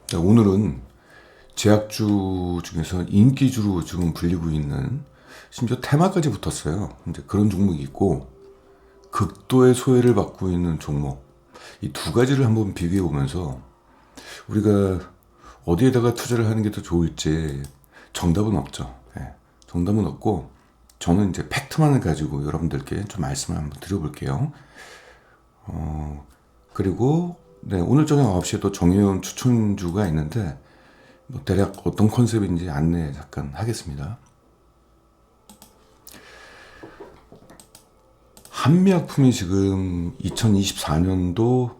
자, 오늘은 제약주 중에서 인기주로 지금 불리고 있는, 심지어 테마까지 붙었어요. 이제 그런 종목이 있고, 극도의 소외를 받고 있는 종목. 이 두 가지를 한번 비교해 보면서 우리가 어디에다가 투자를 하는 게 더 좋을지 정답은 없죠. 예, 정답은 없고, 저는 이제 팩트만을 가지고 여러분들께 좀 말씀을 한번 드려볼게요. 그리고 네, 오늘 저녁 9시에 또 정해온 추천주가 있는데, 뭐 대략 어떤 컨셉인지 안내 잠깐 하겠습니다. 한미약품이 지금 2024년도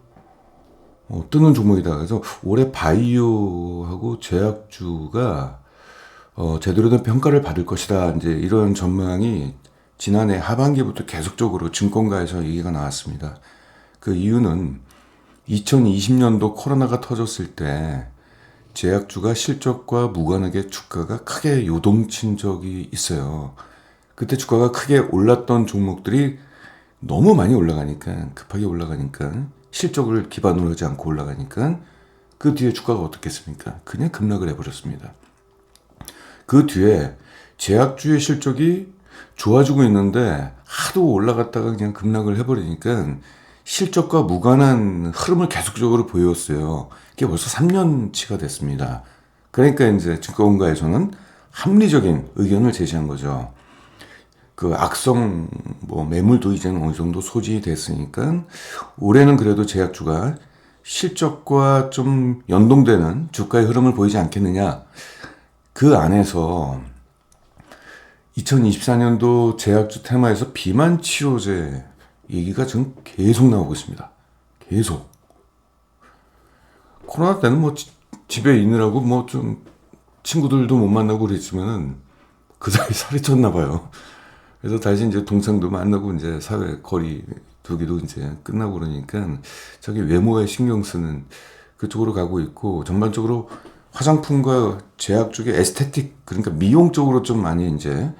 뜨는 종목이다. 그래서 올해 바이오하고 제약주가 제대로 된 평가를 받을 것이다. 이제 이런 전망이 지난해 하반기부터 계속적으로 증권가에서 얘기가 나왔습니다. 그 이유는 2020년도 코로나가 터졌을 때 제약주가 실적과 무관하게 주가가 크게 요동친 적이 있어요. 그때 주가가 크게 올랐던 종목들이 너무 많이 올라가니까, 급하게 올라가니까, 실적을 기반으로 하지 않고 올라가니까 그 뒤에 주가가 어떻겠습니까? 그냥 급락을 해버렸습니다. 그 뒤에 제약주의 실적이 좋아지고 있는데 하도 올라갔다가 그냥 급락을 해버리니까 실적과 무관한 흐름을 계속적으로 보였어요. 그게 벌써 3년치가 됐습니다. 그러니까 이제 증권가에서는 합리적인 의견을 제시한 거죠. 그 악성 뭐 매물도 이제는 어느 정도 소진이 됐으니까 올해는 그래도 제약주가 실적과 좀 연동되는 주가의 흐름을 보이지 않겠느냐. 그 안에서 2024년도 제약주 테마에서 비만 치료제 얘기가 지금 계속 나오고 있습니다. 계속. 코로나 때는 뭐 집에 있느라고 뭐 좀 친구들도 못 만나고 그랬지만은 그 사이 살이 쪘나 봐요. 그래서 다시 이제 동창도 만나고 이제 사회 거리 두기도 이제 끝나고 그러니까 자기 외모에 신경 쓰는 그쪽으로 가고 있고, 전반적으로 화장품과 제약 쪽에 에스테틱, 그러니까 미용 쪽으로 좀 많이 이제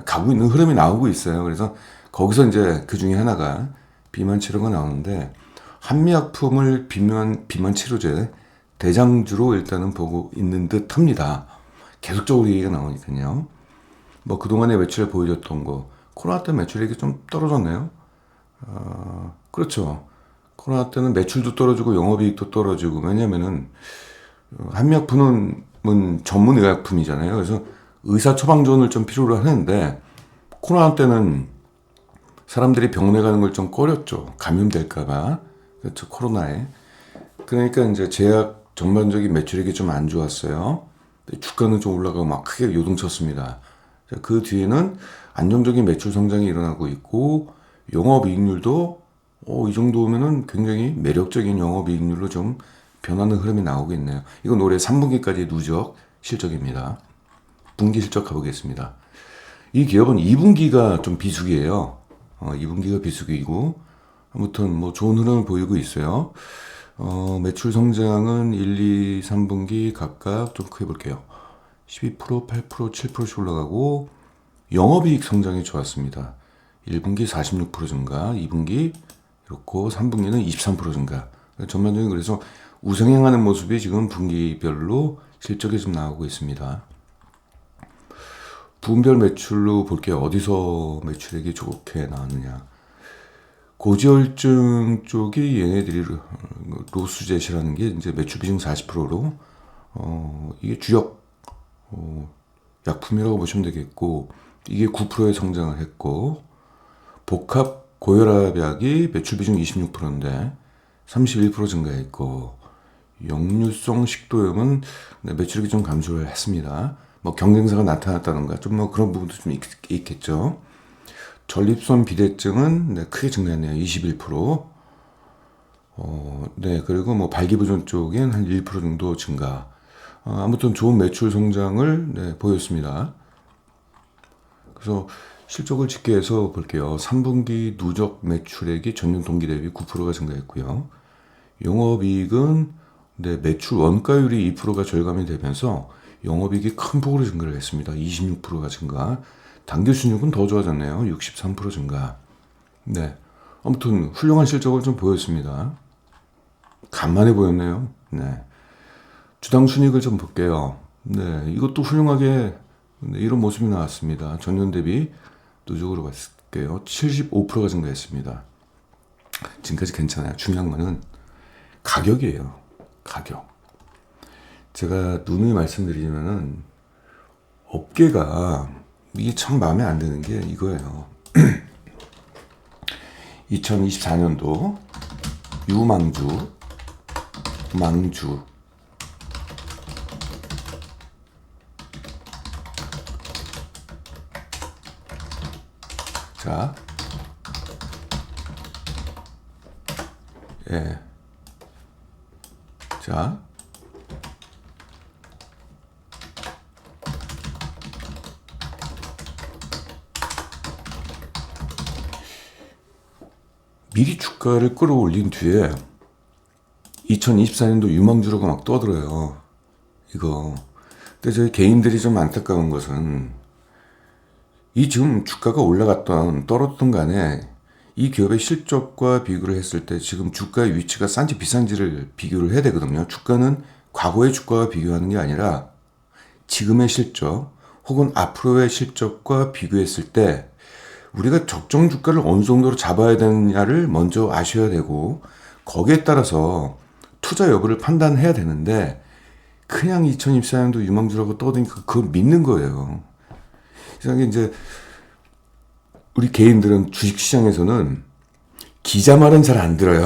가고 있는 흐름이 나오고 있어요. 그래서 거기서 이제 그 중에 하나가 비만 치료가 나오는데, 한미약품을 비만 치료제 대장주로 일단은 보고 있는 듯 합니다. 계속적으로 얘기가 나오니까요. 뭐 그동안의 매출에 보여줬던 거, 코로나 때 매출액이 좀 떨어졌네요. 그렇죠. 코로나 때는 매출도 떨어지고 영업이익도 떨어지고, 왜냐면은 한미약품은 전문 의약품이잖아요. 그래서 의사 처방전을 좀 필요로 하는데, 코로나 때는 사람들이 병원에 가는 걸 좀 꺼렸죠. 감염될까봐. 그렇죠. 코로나에. 그러니까 이제 제약 전반적인 매출액이 좀 안 좋았어요. 주가는 좀 올라가고 막 크게 요동쳤습니다. 그 뒤에는 안정적인 매출 성장이 일어나고 있고, 영업이익률도 이 정도면은 굉장히 매력적인 영업이익률로 좀 변하는 흐름이 나오고 있네요. 이건 올해 3분기까지 누적 실적입니다. 분기 실적 가보겠습니다. 이 기업은 2분기가 좀 비수기예요. 2분기가 비수기이고, 아무튼 뭐 좋은 흐름을 보이고 있어요. 매출 성장은 1, 2, 3분기 각각 좀 크게 볼게요. 12%, 8%, 7%씩 올라가고, 영업이익 성장이 좋았습니다. 1분기 46% 증가, 2분기 그렇고 3분기는 23% 증가. 전반적인, 그래서 우상향하는 모습이 지금 분기별로 실적이 좀 나오고 있습니다. 분별 매출로 볼게요. 어디서 매출액이 좋게 나왔느냐. 고지혈증 쪽이 얘네들이 로스젯이라는 게 이제 매출 비중 40%로 이게 주력 약품이라고 보시면 되겠고, 이게 9%의 성장을 했고, 복합 고혈압약이 매출 비중 26%인데 31% 증가했고, 역류성 식도염은 매출이 좀 감소를 했습니다. 뭐 경쟁사가 나타났다던가 좀 뭐 그런 부분도 좀 있겠죠. 전립선 비대증은 크게 증가했네요. 21%. 네, 그리고 뭐 발기부전 쪽엔 한 1% 정도 증가. 아무튼 좋은 매출 성장을 보였습니다. 그래서 실적을 집계해서 볼게요. 3분기 누적 매출액이 전년 동기 대비 9%가 증가했고요. 영업이익은 매출 원가율이 2%가 절감이 되면서 영업이익이 큰 폭으로 증가를 했습니다. 26%가 증가. 당기순이익은 더 좋아졌네요. 63% 증가. 네, 아무튼 훌륭한 실적을 좀 보였습니다. 간만에 보였네요. 네. 주당 순이익을 좀 볼게요. 네, 이것도 훌륭하게 네, 이런 모습이 나왔습니다. 전년 대비 누적으로 봤을게요. 75%가 증가했습니다. 지금까지 괜찮아요. 중요한 거는 가격이에요. 가격. 제가 누누이 말씀드리면은 업계가 이게 참 마음에 안 드는 게 이거예요. 2024년도 유망주, 망주. 자, 예. 자, 미리 주가를 끌어올린 뒤에 2024년도 유망주라고 막 떠들어요. 이거. 근데 저희 개인들이 좀 안타까운 것은 이 지금 주가가 올라갔던 떨어졌던 간에 이 기업의 실적과 비교를 했을 때 지금 주가의 위치가 싼지 비싼지를 비교를 해야 되거든요. 주가는 과거의 주가와 비교하는 게 아니라 지금의 실적 혹은 앞으로의 실적과 비교했을 때 우리가 적정 주가를 어느 정도로 잡아야 되느냐를 먼저 아셔야 되고 거기에 따라서 투자 여부를 판단해야 되는데 그냥 2024년도 유망주라고 떠드니까 그걸 믿는 거예요. 이상하게 이제 우리 개인들은 주식시장에서는 기자 말은 잘 안 들어요.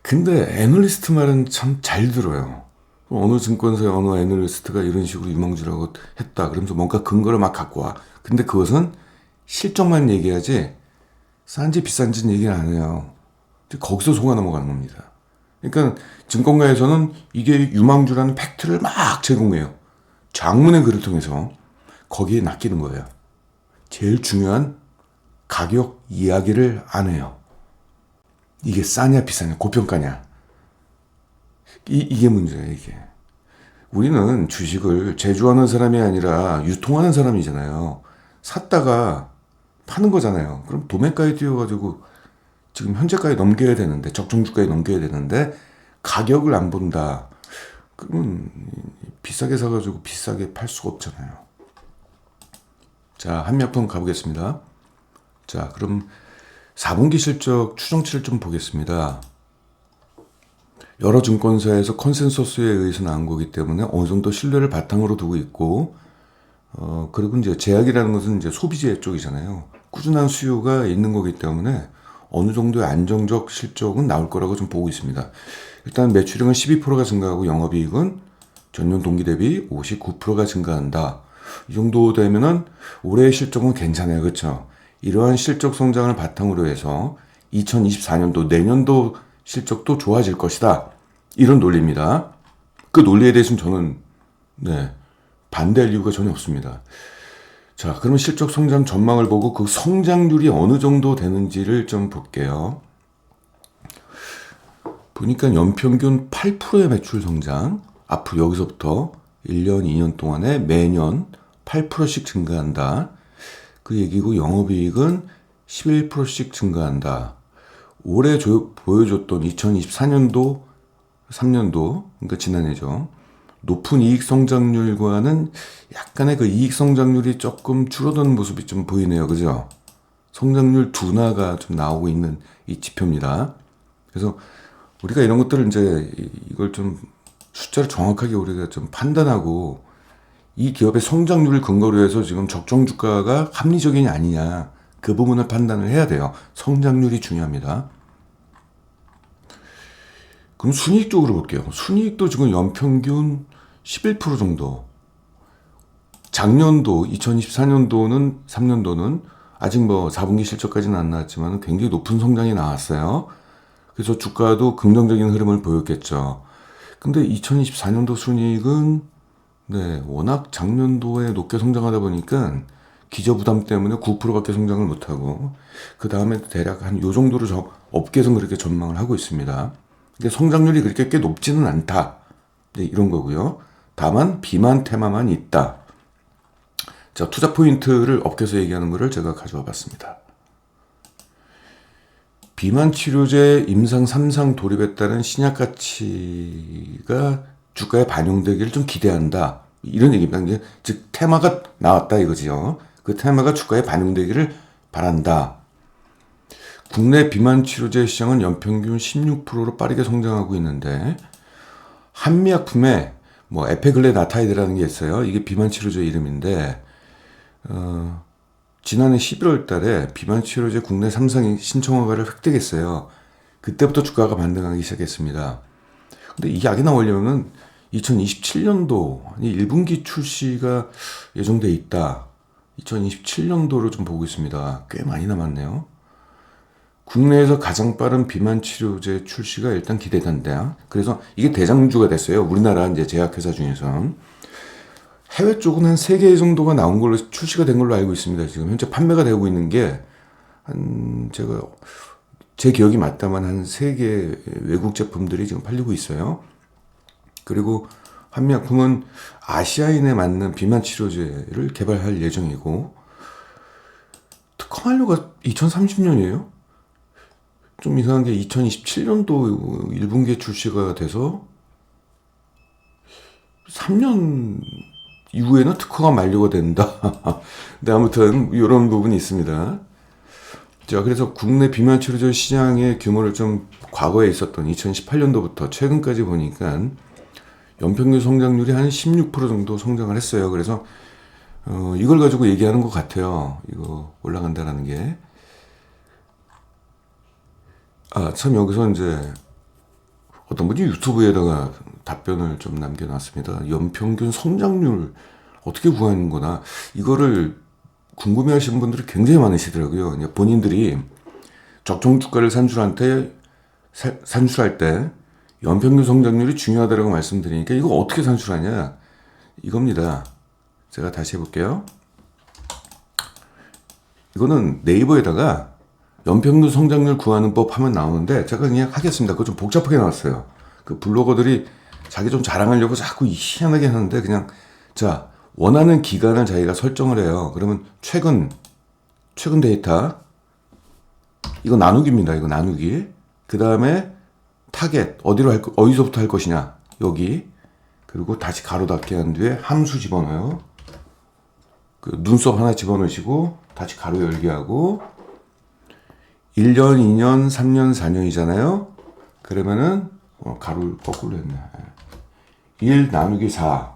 근데 애널리스트 말은 참 잘 들어요. 어느 증권사의 어느 애널리스트가 이런 식으로 유망주라고 했다. 그러면서 뭔가 근거를 막 갖고 와. 근데 그것은 실적만 얘기하지 싼지 비싼지는 얘기를 안 해요. 거기서 속아 넘어가는 겁니다. 그러니까 증권가에서는 이게 유망주라는 팩트를 막 제공해요. 장문의 글을 통해서 거기에 낚이는 거예요. 제일 중요한 가격 이야기를 안 해요. 이게 싸냐 비싸냐 고평가냐. 이게 문제예요. 이게. 우리는 주식을 제조하는 사람이 아니라 유통하는 사람이잖아요. 샀다가 파는 거잖아요. 그럼 도매가에 뛰어가지고 지금 현재가에 넘겨야 되는데 적정주가에 넘겨야 되는데 가격을 안 본다. 그러면 비싸게 사가지고 비싸게 팔 수가 없잖아요. 자, 한미약품 가보겠습니다. 자, 그럼 4분기 실적 추정치를 좀 보겠습니다. 여러 증권사에서 컨센서스에 의해서 나온 거기 때문에 어느 정도 신뢰를 바탕으로 두고 있고, 그리고 이제 제약이라는 것은 이제 소비재 쪽이잖아요. 꾸준한 수요가 있는 거기 때문에 어느 정도의 안정적 실적은 나올 거라고 좀 보고 있습니다. 일단 매출액은 12%가 증가하고 영업이익은 전년 동기 대비 59%가 증가한다. 이 정도 되면은 올해의 실적은 괜찮아요. 그렇죠? 이러한 실적 성장을 바탕으로 해서 2024년도 내년도 실적도 좋아질 것이다. 이런 논리입니다. 그 논리에 대해서는 저는 반대할 이유가 전혀 없습니다. 자, 그러면 실적 성장 전망을 보고 그 성장률이 어느 정도 되는지를 좀 볼게요. 보니까 연평균 8%의 매출 성장, 앞으로 여기서부터 1년, 2년 동안에 매년 8%씩 증가한다. 그 얘기고 영업이익은 11%씩 증가한다. 올해 보여줬던 2024년도, 3년도, 그러니까 지난해죠. 높은 이익 성장률과는 약간의 그 이익 성장률이 조금 줄어드는 모습이 좀 보이네요. 그죠? 성장률 둔화가 좀 나오고 있는 이 지표입니다. 그래서 우리가 이런 것들을 이제 이걸 좀 숫자를 정확하게 우리가 좀 판단하고 이 기업의 성장률을 근거로 해서 지금 적정 주가가 합리적이냐 아니냐 그 부분을 판단을 해야 돼요. 성장률이 중요합니다. 그럼 순이익 쪽으로 볼게요. 순이익도 지금 연평균 11% 정도. 작년도 2024년도는 3년도는 아직 뭐 4분기 실적까지는 안 나왔지만 굉장히 높은 성장이 나왔어요. 그래서 주가도 긍정적인 흐름을 보였겠죠. 근데 2024년도 순이익은 워낙 작년도에 높게 성장하다 보니까 기저부담 때문에 9%밖에 성장을 못하고 그 다음에 대략 한 요 정도로 업계에서는 그렇게 전망을 하고 있습니다. 근데 성장률이 그렇게 꽤 높지는 않다. 이런 거고요. 다만 비만 테마만 있다. 자, 투자 포인트를 업계에서 얘기하는 거를 제가 가져와 봤습니다. 비만 치료제 임상 3상 돌입에 따른 신약 가치가 주가에 반영되기를 좀 기대한다. 이런 얘기입니다. 이제 즉 테마가 나왔다 이거지요. 그 테마가 주가에 반영되기를 바란다. 국내 비만 치료제 시장은 연평균 16%로 빠르게 성장하고 있는데 한미약품에 뭐 에페글레나타이드라는 게 있어요. 이게 비만 치료제 이름인데 지난해 11월 달에 비만 치료제 국내 3상이 신청 허가를 획득했어요. 그때부터 주가가 반등하기 시작했습니다. 근데 이 약이 나오려면 2027년도 1분기 출시가 예정돼 있다. 2027년도로 좀 보고 있습니다. 꽤 많이 남았네요. 국내에서 가장 빠른 비만 치료제 출시가 일단 기대된다. 그래서 이게 대장주가 됐어요. 우리나라 이제 제약회사 중에서. 해외 쪽은 한 3개 정도가 나온 걸로 출시가 된 걸로 알고 있습니다. 지금 현재 판매가 되고 있는 게 제 기억이 맞다면 한 3개 외국 제품들이 지금 팔리고 있어요. 그리고 한미약품은 아시아인에 맞는 비만 치료제를 개발할 예정이고 특허 만료가 2030년이에요. 좀 이상한 게 2027년도 1분기에 출시가 돼서 3년 이후에는 특허가 만료가 된다. 근데 아무튼 이런 부분이 있습니다. 자, 그래서 국내 비만 치료제 시장의 규모를 좀 과거에 있었던 2018년도부터 최근까지 보니까 연평균 성장률이 한 16% 정도 성장을 했어요. 그래서 이걸 가지고 얘기하는 것 같아요. 이거 올라간다라는 게. 참 여기서 이제 어떤 분이 유튜브에다가 답변을 좀 남겨놨습니다. 연평균 성장률 어떻게 구하는 거나 이거를 궁금해 하시는 분들이 굉장히 많으시더라고요. 본인들이 적정 주가를 산출할 때 연평균 성장률이 중요하다고 말씀드리니까 이거 어떻게 산출하냐 이겁니다. 제가 다시 해볼게요. 이거는 네이버에다가 연평균 성장률 구하는 법 하면 나오는데 제가 그냥 하겠습니다. 그거 좀 복잡하게 나왔어요. 그 블로거들이 자기 좀 자랑하려고 자꾸 희한하게 하는데 그냥 자 원하는 기간을 자기가 설정을 해요. 그러면 최근 데이터 이거 나누기입니다. 이거 나누기. 그 다음에 타겟 어디서부터 할 것이냐 여기. 그리고 다시 가로 닫기 한 뒤에 함수 집어넣어요. 그 눈썹 하나 집어넣으시고 다시 가로 열기 하고 1년, 2년, 3년, 4년이잖아요. 그러면은 가로를 거꾸로 했네. 1 나누기 4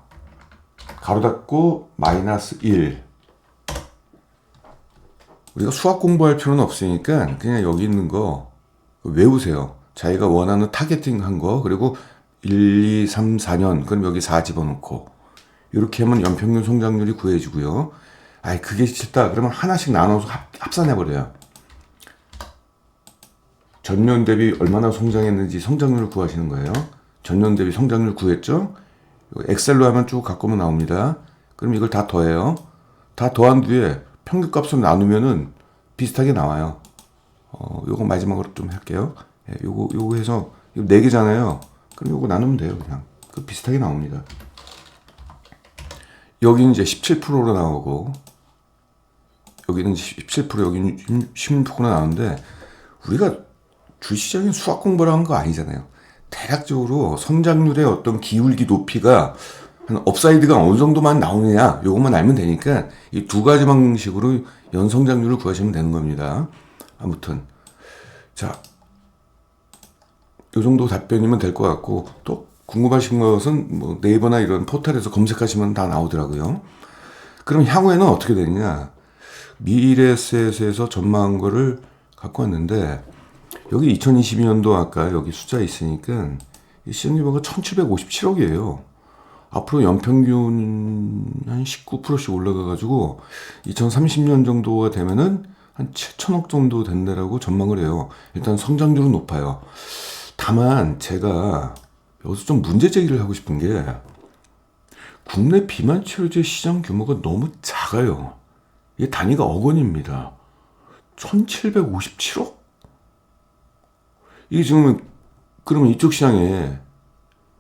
가로 닫고 마이너스 1. 우리가 수학 공부할 필요는 없으니까 그냥 여기 있는 거 외우세요. 자기가 원하는 타겟팅 한 거 그리고 1, 2, 3, 4년 그럼 여기 4 집어넣고 이렇게 하면 연평균 성장률이 구해지고요. 그게 싫다 그러면 하나씩 나눠서 합산해버려요. 전년 대비 얼마나 성장했는지 성장률을 구하시는 거예요. 전년 대비 성장률 구했죠? 엑셀로 하면 쭉 갖고 오면 나옵니다. 그럼 이걸 다 더해요. 다 더한 뒤에 평균값으로 나누면은 비슷하게 나와요. 요거 마지막으로 좀 할게요. 요거 해서 4개잖아요. 그럼 요거 나누면 돼요. 그냥. 비슷하게 나옵니다. 여기는 이제 17%로 나오고 여기는 17% 여기는 16%로 나오는데 우리가 주시장에 수학 공부를 한 거 아니잖아요. 대략적으로 성장률의 어떤 기울기 높이가 한 업사이드가 어느 정도만 나오느냐 요것만 알면 되니까 이 2가지 방식으로 연성장률을 구하시면 되는 겁니다. 아무튼 자, 요 정도 답변이면 될 것 같고 또 궁금하신 것은 뭐 네이버나 이런 포털에서 검색하시면 다 나오더라고요. 그럼 향후에는 어떻게 되느냐? 미래에셋에서 전망한 거를 갖고 왔는데 여기 2022년도 아까 여기 숫자 있으니까 시장 규모가 1757억이에요. 앞으로 연평균 한 19%씩 올라가가지고 2030년 정도가 되면은 한 7천억 정도 된다라고 전망을 해요. 일단 성장률은 높아요. 다만 제가 여기서 좀 문제 제기를 하고 싶은 게 국내 비만 치료제 시장 규모가 너무 작아요. 이게 단위가 억 원입니다. 1757억? 이게 지금 그러면 이쪽 시장에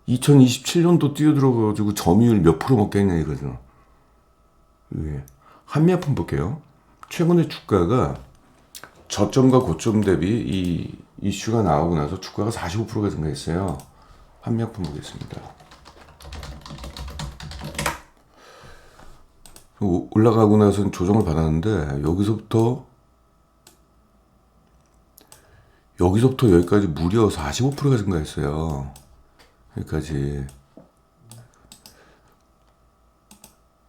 2027년도 뛰어들어가지고 점유율 몇 프로 먹겠냐 이거죠. 한미약품 볼게요. 최근에 주가가 저점과 고점 대비 이 이슈가 나오고 나서 주가가 45%가 증가했어요. 한미약품 보겠습니다. 올라가고 나서는 조정을 받았는데 여기서부터 여기까지 무려 45%가 증가했어요. 여기까지.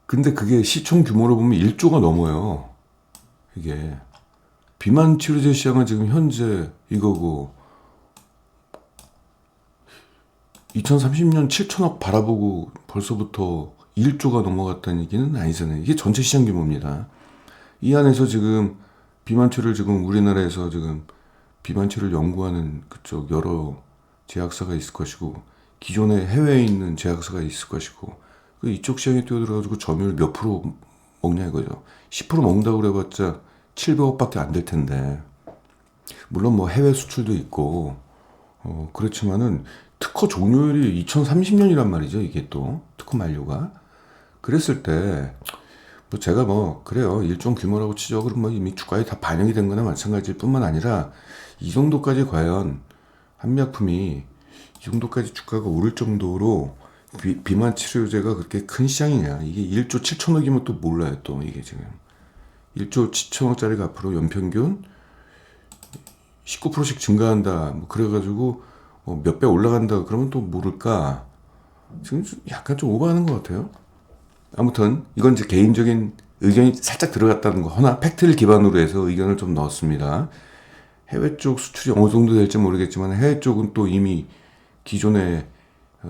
근데 그게 시총 규모로 보면 1조가 넘어요. 이게 비만 치료제 시장은 지금 현재 이거고 2030년 7천억 바라보고 벌써부터 1조가 넘어갔다는 얘기는 아니잖아요. 이게 전체 시장 규모입니다. 이 안에서 지금 비만 치료를 지금 우리나라에서 지금 비만 치료를 연구하는 그쪽 여러 제약사가 있을 것이고 기존에 해외에 있는 제약사가 있을 것이고 이쪽 시장에 뛰어들어가지고 점유율 몇 프로 먹냐 이거죠. 10% 먹는다고 그래봤자 700억밖에 안 될 텐데 물론 뭐 해외 수출도 있고 그렇지만은 특허 종료율이 2030년이란 말이죠. 이게 또 특허 만료가 그랬을 때 뭐 제가 뭐 그래요 일종 규모라고 치죠. 그럼 뭐 이미 주가에 다 반영이 된 거나 마찬가지일 뿐만 아니라 이 정도까지 과연 한미약품이 이 정도까지 주가가 오를 정도로 비만 치료제가 그렇게 큰 시장이냐. 이게 1조 7천억이면 또 몰라요. 또 이게 지금 1조 7천억짜리가 앞으로 연평균 19%씩 증가한다. 뭐 그래가지고 몇 배 올라간다. 그러면 또 모를까. 지금 약간 좀 오버하는 것 같아요. 아무튼 이건 이제 개인적인 의견이 살짝 들어갔다는 거. 허나 팩트를 기반으로 해서 의견을 좀 넣었습니다. 해외 쪽 수출이 어느 정도 될지 모르겠지만 해외 쪽은 또 이미 기존에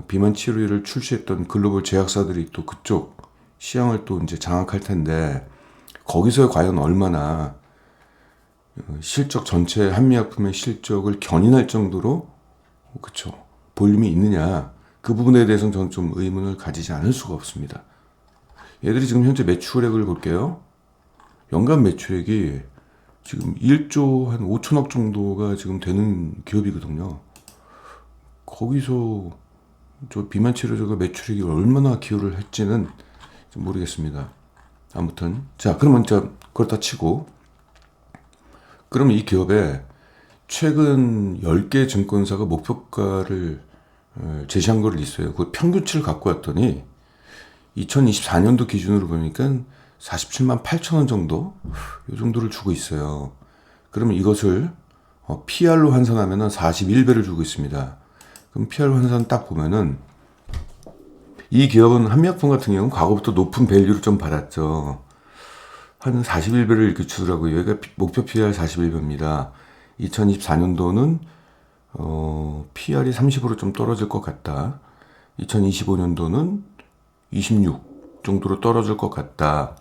비만 치료제를 출시했던 글로벌 제약사들이 또 그쪽 시장을 또 이제 장악할 텐데 거기서 과연 얼마나 실적 전체 한미약품의 실적을 견인할 정도로 그쵸 볼륨이 있느냐 그 부분에 대해서는 저는 좀 의문을 가지지 않을 수가 없습니다. 얘들이 지금 현재 매출액을 볼게요. 연간 매출액이 지금 1조 한 5천억 정도가 지금 되는 기업이거든요. 거기서 저 비만 치료제가 매출액이 얼마나 기여를 했지는 좀 모르겠습니다. 아무튼 자 그러면 그렇다 치고 그럼 이 기업에 최근 10개 증권사가 목표가를 제시한 거를 있어요. 그 평균치를 갖고 왔더니 2024년도 기준으로 보니까 47만 8천 원 정도 이 정도를 주고 있어요. 그러면 이것을 PR로 환산하면 41배를 주고 있습니다. 그럼 PR 환산 딱 보면은 이 기업은 한미약품 같은 경우는 과거부터 높은 밸류를 좀 받았죠. 한 41배를 이렇게 주더라고요. 여기가 목표 PR 41배입니다. 2024년도는 PR이 30으로 좀 떨어질 것 같다. 2025년도는 26 정도로 떨어질 것 같다.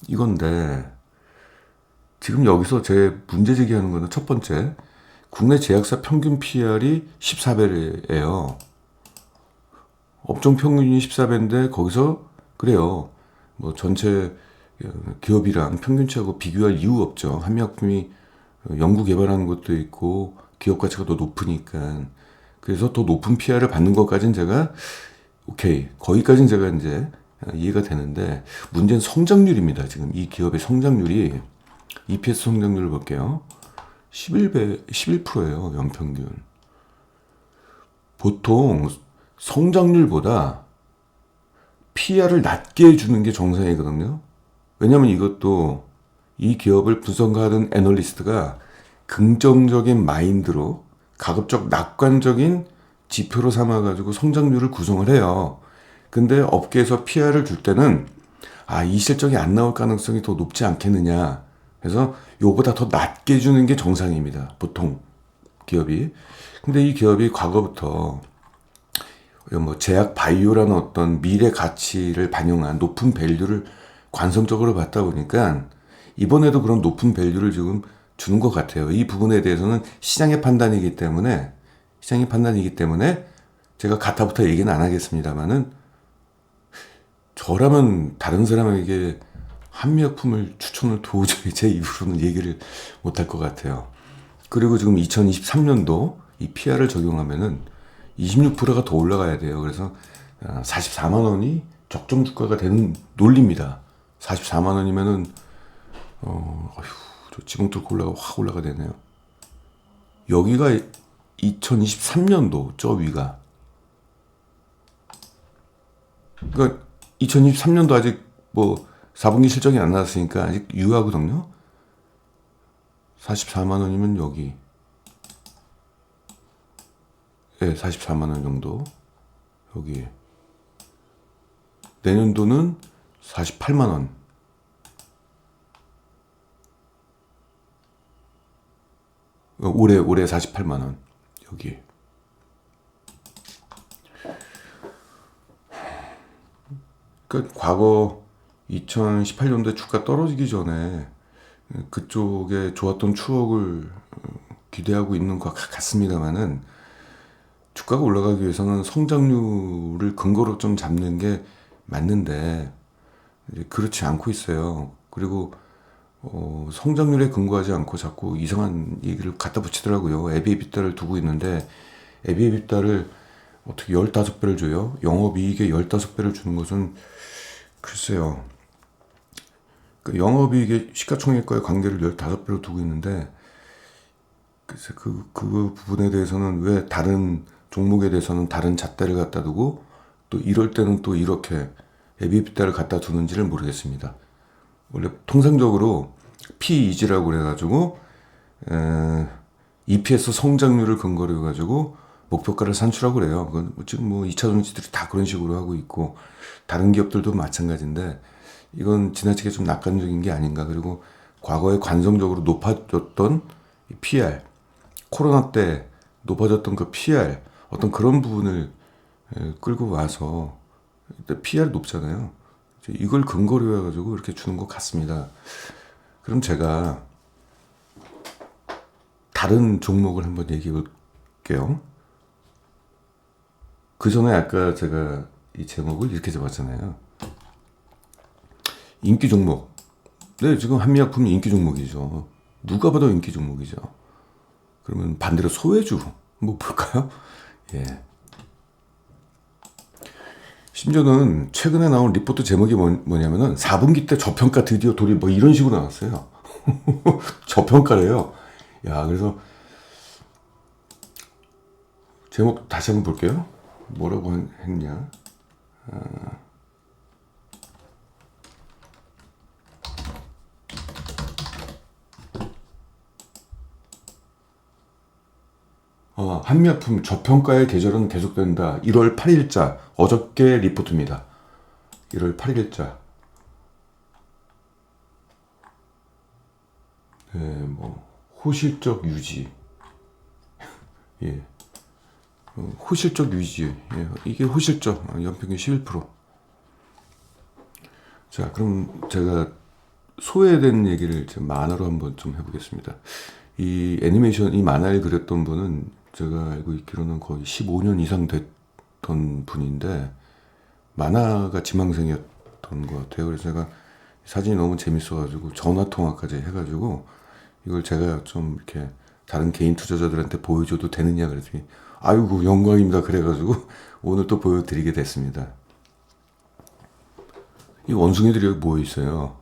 이건데 지금 여기서 제 문제 제기하는 거는 첫 번째 국내 제약사 평균 PR이 14배예요. 업종 평균이 14배인데 거기서 그래요. 뭐 전체 기업이랑 평균치하고 비교할 이유 없죠. 한미약품이 연구 개발하는 것도 있고 기업 가치가 더 높으니까. 그래서 더 높은 PR을 받는 것까지는 제가 오케이. 거기까지는 제가 이제 이해가 되는데 문제는 성장률입니다. 지금 이 기업의 성장률이 EPS 성장률을 볼게요. 11%예요. 연평균. 보통 성장률보다 PR을 낮게 해주는 게 정상이거든요. 왜냐하면 이것도 이 기업을 분석하는 애널리스트가 긍정적인 마인드로 가급적 낙관적인 지표로 삼아가지고 성장률을 구성을 해요. 근데 업계에서 PR을 줄 때는 이 실적이 안 나올 가능성이 더 높지 않겠느냐. 그래서 요보다 더 낮게 주는 게 정상입니다. 보통 기업이. 근데 이 기업이 과거부터 뭐 제약 바이오라는 어떤 미래 가치를 반영한 높은 밸류를 관성적으로 받다 보니까 이번에도 그런 높은 밸류를 지금 주는 것 같아요. 이 부분에 대해서는 시장의 판단이기 때문에 제가 가타부터 얘기는 안 하겠습니다만은 저라면 다른 사람에게 한미약품을 추천을 도저히 제 입으로는 얘기를 못할 것 같아요. 그리고 지금 2023년도 이 PR을 적용하면은 26%가 더 올라가야 돼요. 그래서 44만 원이 적정 주가가 되는 논리입니다. 44만 원이면은 저 지붕 뚫고 확 올라가 되네요. 여기가 2023년도 저 위가. 그러니까 2023년도 아직 뭐 4분기 실적이 안 나왔으니까 아직 유효하거든요. 44만 원이면 여기, 네, 44만 원 정도. 여기 내년도는 48만 원. 올해 48만 원. 여기. 그러니까 과거 2018년도에 주가 떨어지기 전에 그쪽에 좋았던 추억을 기대하고 있는 것 같습니다만은, 주가가 올라가기 위해서는 성장률을 근거로 좀 잡는 게 맞는데 이제 그렇지 않고 있어요. 그리고 성장률에 근거하지 않고 자꾸 이상한 얘기를 갖다 붙이더라고요. EBITDA를 두고 있는데 EBITDA를 어떻게 15배를 줘요? 영업이익에 15배를 주는 것은 글쎄요. 그 영업이익의 시가총액과의 관계를 15배로 두고 있는데, 글쎄 그 부분에 대해서는 왜 다른 종목에 대해서는 다른 잣대를 갖다 두고 또 이럴 때는 또 이렇게 EBITDA를 갖다 두는지를 모르겠습니다. 원래 통상적으로 PEG라고 그래가지고 EPS 성장률을 근거로 해가지고 목표가를 산출하고 그래요. 그건 지금 뭐 2차전지들이 다 그런 식으로 하고 있고 다른 기업들도 마찬가지인데, 이건 지나치게 좀 낙관적인 게 아닌가. 그리고 과거에 관성적으로 높아졌던 PR, 코로나 때 높아졌던 그 PR, 어떤 그런 부분을 끌고 와서, PR 높잖아요. 이걸 근거로 해가지고 이렇게 주는 것 같습니다. 그럼 제가 다른 종목을 한번 얘기해 볼게요. 그 전에 아까 제가 이 제목을 이렇게 잡았잖아요. 인기 종목. 네, 지금 한미약품이 인기 종목이죠. 누가 봐도 인기 종목이죠. 그러면 반대로 소외주 뭐 볼까요? 예. 심지어는 최근에 나온 리포트 제목이 뭐냐면은 4분기 때 저평가 드디어 돌이 뭐 이런 식으로 나왔어요. 저평가래요. 야, 그래서 제목 다시 한번 볼게요. 뭐라고 했냐? 한미약품 저평가의 계절은 계속된다. 1월 8일자 어저께 리포트입니다. 1월 8일자. 네, 뭐 호실적 유지. 예. 호실적 유지. 예. 이게 호실적. 연평균 11%. 자, 그럼 제가 소외된 얘기를 제 만화로 한번 좀 해보겠습니다. 이 애니메이션, 이 만화를 그렸던 분은 제가 알고 있기로는 거의 15년 이상 됐던 분인데, 만화가 지망생이었던 것 같아요. 그래서 제가 사진이 너무 재밌어가지고 전화통화까지 해가지고 이걸 제가 좀 이렇게 다른 개인 투자자들한테 보여줘도 되느냐 그랬더니 아이고 영광입니다. 그래가지고 오늘 또 보여드리게 됐습니다. 이 원숭이들이 여기 모여 있어요.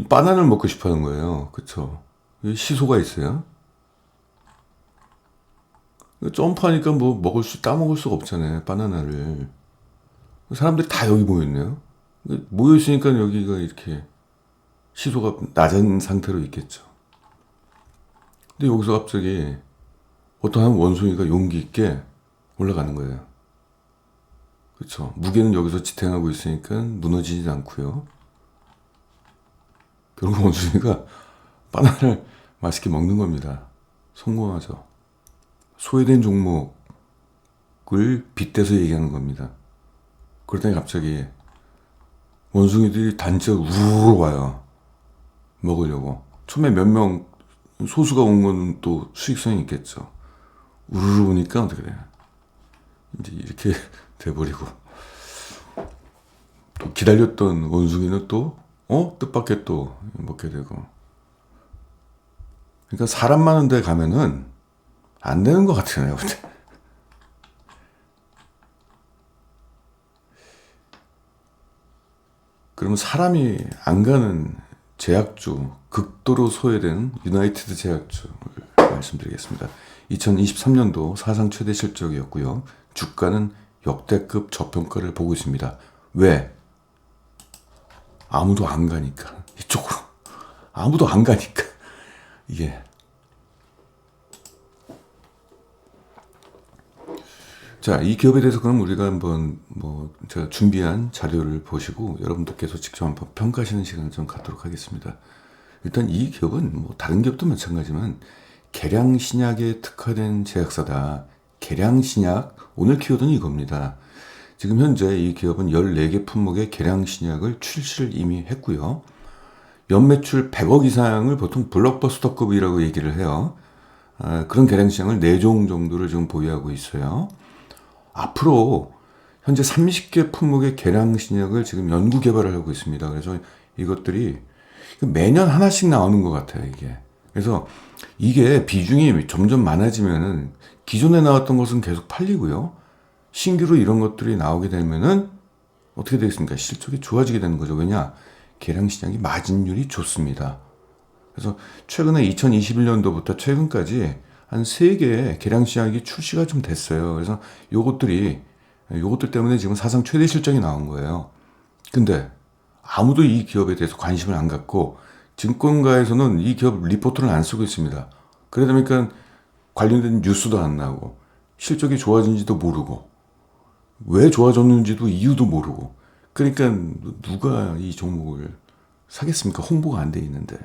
바나나를 먹고 싶어 하는 거예요. 그쵸? 시소가 있어요. 점프하니까 뭐 따먹을 수가 없잖아요. 바나나를. 사람들이 다 여기 모여있네요. 모여있으니까 여기가 이렇게 시소가 낮은 상태로 있겠죠. 근데 여기서 갑자기 어떤 한 원숭이가 용기 있게 올라가는 거예요. 그렇죠. 무게는 여기서 지탱하고 있으니까 무너지지 않고요. 결국 원숭이가 바나나를 맛있게 먹는 겁니다. 성공하죠. 소외된 종목을 빗대서 얘기하는 겁니다. 그러더니 갑자기 원숭이들이 단체로 우르르 와요. 먹으려고. 처음에 몇 명 소수가 온 건 또 수익성이 있겠죠. 우르르 오니까 어떻게 돼요? 이제 이렇게 돼버리고, 또 기다렸던 원숭이는 또 뜻밖의 또 먹게 되고. 그러니까 사람 많은 데 가면은 안 되는 것 같아요. 근데 그러면 사람이 안 가는 제약주, 극도로 소외된 유나이티드 제약주를 말씀드리겠습니다. 2023년도 사상 최대 실적이었고요. 주가는 역대급 저평가를 보고 있습니다. 왜? 아무도 안 가니까. 이쪽으로. 아무도 안 가니까. 이게. 자, 이 기업에 대해서 그럼 우리가 한번 제가 준비한 자료를 보시고 여러분들께서 직접 한번 평가하시는 시간을 좀 갖도록 하겠습니다. 일단 이 기업은 다른 기업도 마찬가지지만 계량신약에 특화된 제약사다. 계량신약, 오늘 키워드는 이겁니다. 지금 현재 이 기업은 14개 품목의 계량신약을 출시를 이미 했고요. 연매출 100억 이상을 보통 블록버스터급이라고 얘기를 해요. 그런 계량신약을 4종 정도를 지금 보유하고 있어요. 앞으로 현재 30개 품목의 계량신약을 지금 연구 개발을 하고 있습니다. 그래서 이것들이 매년 하나씩 나오는 것 같아요, 이게. 그래서 이게 비중이 점점 많아지면은 기존에 나왔던 것은 계속 팔리고요. 신규로 이런 것들이 나오게 되면은 어떻게 되겠습니까? 실적이 좋아지게 되는 거죠. 왜냐? 계량신약이 마진율이 좋습니다. 그래서 최근에 2021년도부터 최근까지 한 3개의 계량신약이 출시가 좀 됐어요. 그래서 요것들 때문에 지금 사상 최대 실적이 나온 거예요. 근데 아무도 이 기업에 대해서 관심을 안 갖고 증권가에서는 이 기업 리포트를 안 쓰고 있습니다. 그러다 보니까 관련된 뉴스도 안 나오고 실적이 좋아진지도 모르고 왜 좋아졌는지도 이유도 모르고 그러니까 누가 이 종목을 사겠습니까? 홍보가 안 돼 있는데.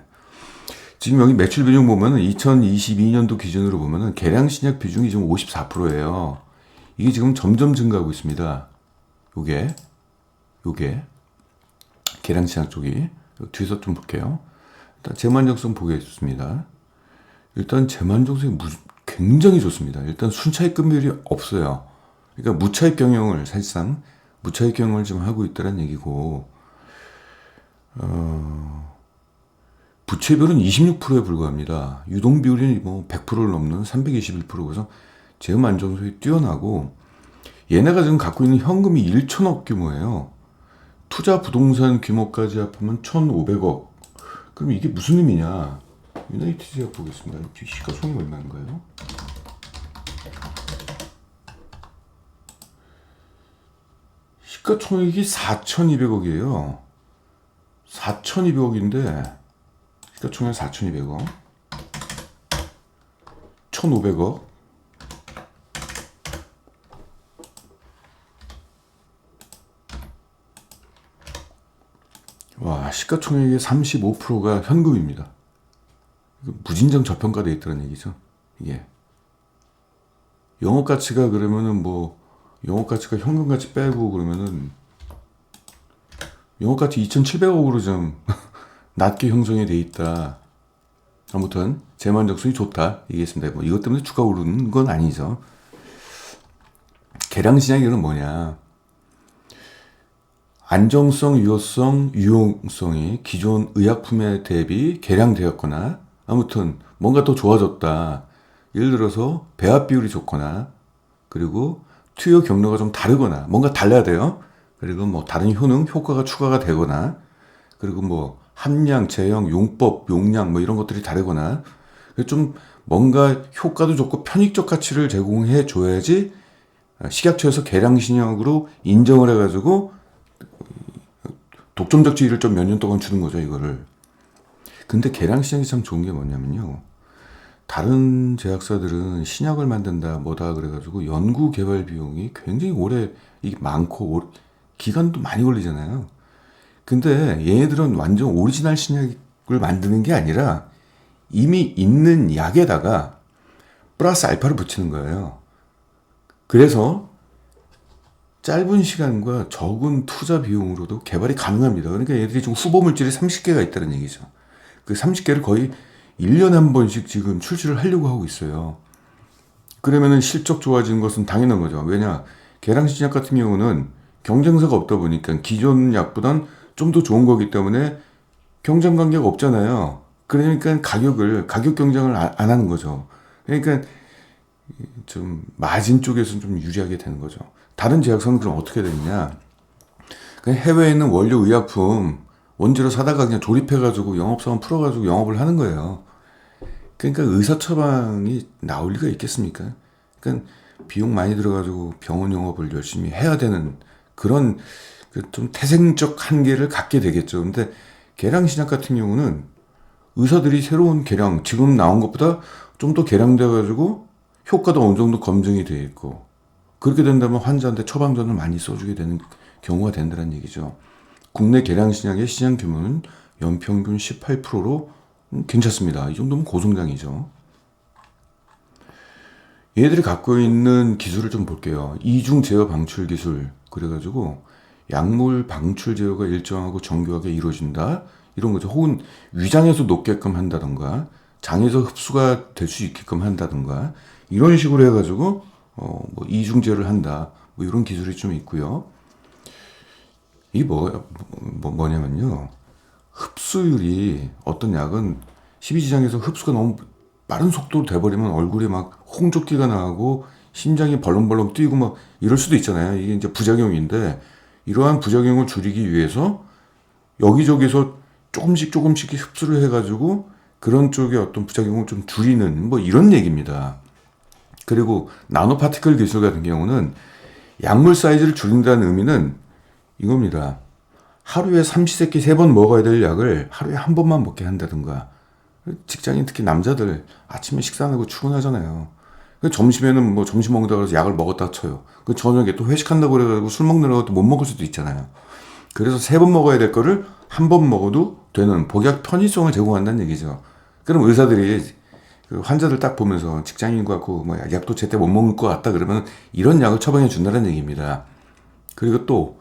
지금 여기 매출 비중 보면은 2022년도 기준으로 보면은 계량신약 비중이 지금 54%예요. 이게 지금 점점 증가하고 있습니다. 요게 계량신약 쪽이 뒤에서 좀 볼게요. 일단 재만족성 보겠습니다. 일단 재만족성이 굉장히 좋습니다. 일단 순차익 금율이 없어요. 그러니까 무차익 경영을 사실상 무차익 경영을 지금 하고 있다는 얘기고, 부채비율은 26%에 불과합니다. 유동 비율이 100%를 넘는 321%. 그래서 재만족성이 뛰어나고, 얘네가 지금 갖고 있는 현금이 1천억 규모예요. 투자 부동산 규모까지 합하면 1,500억. 그럼 이게 무슨 의미냐? 유나이티드 제약 보겠습니다. 시가총액 얼마인가요? 시가총액이 4,200억이에요. 4,200억인데 시가총액 4,200억, 1,500억. 와, 시가총액의 35%가 현금입니다. 무진장 저평가되어 있다는 얘기죠. 이게 영업 가치가 그러면은 영업 가치가 현금 가치 빼고 그러면은 영업 가치 2,700억으로 좀 낮게 형성이 돼 있다. 아무튼 재만족성이 좋다 얘기했습니다. 이것 때문에 주가 오르는 건 아니죠. 계량신약이 이건 뭐냐? 안정성, 유효성, 유용성이 기존 의약품에 대비 개량되었거나 아무튼 뭔가 더 좋아졌다. 예를 들어서 배합 비율이 좋거나 그리고 투여 경로가 좀 다르거나 뭔가 달라야 돼요. 그리고 다른 효과가 추가가 되거나 그리고 함량, 제형, 용법, 용량 이런 것들이 다르거나 좀 뭔가 효과도 좋고 편익적 가치를 제공해 줘야지 식약처에서 계량신약으로 인정을 해가지고 독점적 지위를 좀 몇 년 동안 주는 거죠, 이거를. 근데 계량신약이 참 좋은 게 뭐냐면요. 다른 제약사들은 신약을 만든다, 그래가지고 연구 개발 비용이 굉장히 오래, 이게 많고, 기간도 많이 걸리잖아요. 근데 얘네들은 완전 오리지널 신약을 만드는 게 아니라 이미 있는 약에다가 플러스 알파를 붙이는 거예요. 그래서 짧은 시간과 적은 투자 비용으로도 개발이 가능합니다. 그러니까 얘들이 지금 후보 물질이 30개가 있다는 얘기죠. 그 30개를 거의 1년에 한 번씩 지금 출시를 하려고 하고 있어요. 그러면은 실적 좋아지는 것은 당연한 거죠. 왜냐? 계량신약 같은 경우는 경쟁사가 없다 보니까 기존 약보단 좀 더 좋은 거기 때문에 경쟁 관계가 없잖아요. 그러니까 가격 경쟁을 안 하는 거죠. 그러니까 좀 마진 쪽에서는 좀 유리하게 되는 거죠. 다른 제약사는 그럼 어떻게 되느냐? 해외에 있는 원료 의약품 원재료 사다가 그냥 조립해가지고 영업사원 풀어가지고 영업을 하는 거예요. 그러니까 의사 처방이 나올 리가 있겠습니까? 그러니까 비용 많이 들어가지고 병원 영업을 열심히 해야 되는 그런 좀 태생적 한계를 갖게 되겠죠. 근데 계량신약 같은 경우는 의사들이 새로운 계량, 지금 나온 것보다 좀 더 계량돼가지고 효과도 어느 정도 검증이 돼 있고, 그렇게 된다면 환자한테 처방전을 많이 써주게 되는 경우가 된다는 얘기죠. 국내 계량신약의 시장 규모는 연평균 18%로 괜찮습니다. 이 정도면 고성장이죠. 얘들이 갖고 있는 기술을 좀 볼게요. 이중 제어 방출 기술. 그래가지고 약물 방출 제어가 일정하고 정교하게 이루어진다. 이런 거죠. 혹은 위장에서 녹게끔 한다던가, 장에서 흡수가 될 수 있게끔 한다던가, 이런 식으로 해가지고 뭐 이중 제어를 한다. 뭐 이런 기술이 좀 있고요. 이게 뭐냐면요. 흡수율이 어떤 약은 십이지장에서 흡수가 너무 빠른 속도로 돼버리면 얼굴에 막 홍조기가 나고 심장이 벌렁벌렁 뛰고 막 이럴 수도 있잖아요. 이게 이제 부작용인데, 이러한 부작용을 줄이기 위해서 여기저기서 조금씩 흡수를 해가지고 그런 쪽의 어떤 부작용을 좀 줄이는 뭐 이런 얘기입니다. 그리고 나노파티클 기술 같은 경우는 약물 사이즈를 줄인다는 의미는 이겁니다. 하루에 삼시세끼 3번 먹어야 될 약을 하루에 한 번만 먹게 한다든가. 직장인 특히 남자들 아침에 식사 안 하고 출근하잖아요. 점심에는 뭐 점심 먹는다고 해서 약을 먹었다 쳐요. 저녁에 또 회식한다고 그래가지고 술 먹느라고 또 못 먹을 수도 있잖아요. 그래서 3번 먹어야 될 거를 한 번 먹어도 되는 복약 편의성을 제공한다는 얘기죠. 그럼 의사들이 그 환자들 딱 보면서 직장인과 뭐 약도 제때 못 먹을 것 같다 그러면 이런 약을 처방해 준다는 얘기입니다. 그리고 또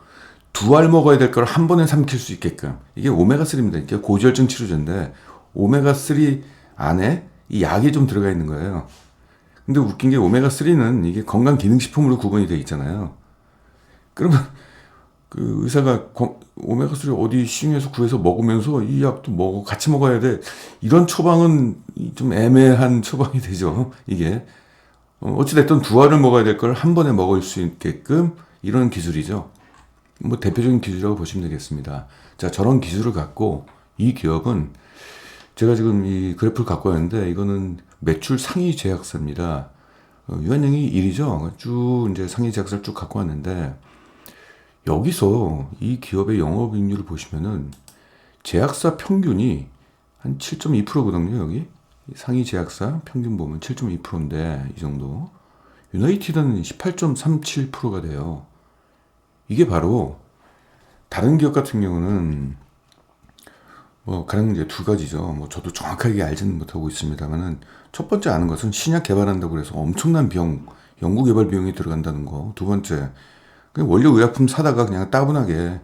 2알 먹어야 될 걸 한 번에 삼킬 수 있게끔, 이게 오메가3입니다. 이게 고지혈증 치료제인데 오메가3 안에 이 약이 좀 들어가 있는 거예요. 근데 웃긴 게 오메가3는 이게 건강기능식품으로 구분이 돼 있잖아요. 그러면 그 의사가 오메가3 어디 시중에서 구해서 먹으면서 이 약도 같이 먹어야 돼. 이런 처방은 좀 애매한 처방이 되죠. 이게. 어찌됐든 2알을 먹어야 될 걸 한 번에 먹을 수 있게끔 이런 기술이죠. 뭐 대표적인 기술이라고 보시면 되겠습니다. 자, 저런 기술을 갖고 이 기업은, 제가 지금 이 그래프를 갖고 왔는데 이거는 매출 상위 제약사입니다. 유한양이 1위죠. 쭉 이제 상위 제약사를 쭉 갖고 왔는데, 여기서 이 기업의 영업이익률을 보시면은 제약사 평균이 한 7.2%거든요. 여기 상위 제약사 평균 보면 7.2%인데 이 정도. 유나이티드는 18.37%가 돼요. 이게 바로 다른 기업 같은 경우는 가령 이제 2가지죠. 저도 정확하게 알지는 못하고 있습니다만은, 첫 번째 아는 것은 신약 개발한다고 해서 엄청난 비용, 연구 개발 비용이 들어간다는 거. 두 번째, 그냥 원료 의약품 사다가 그냥 따분하게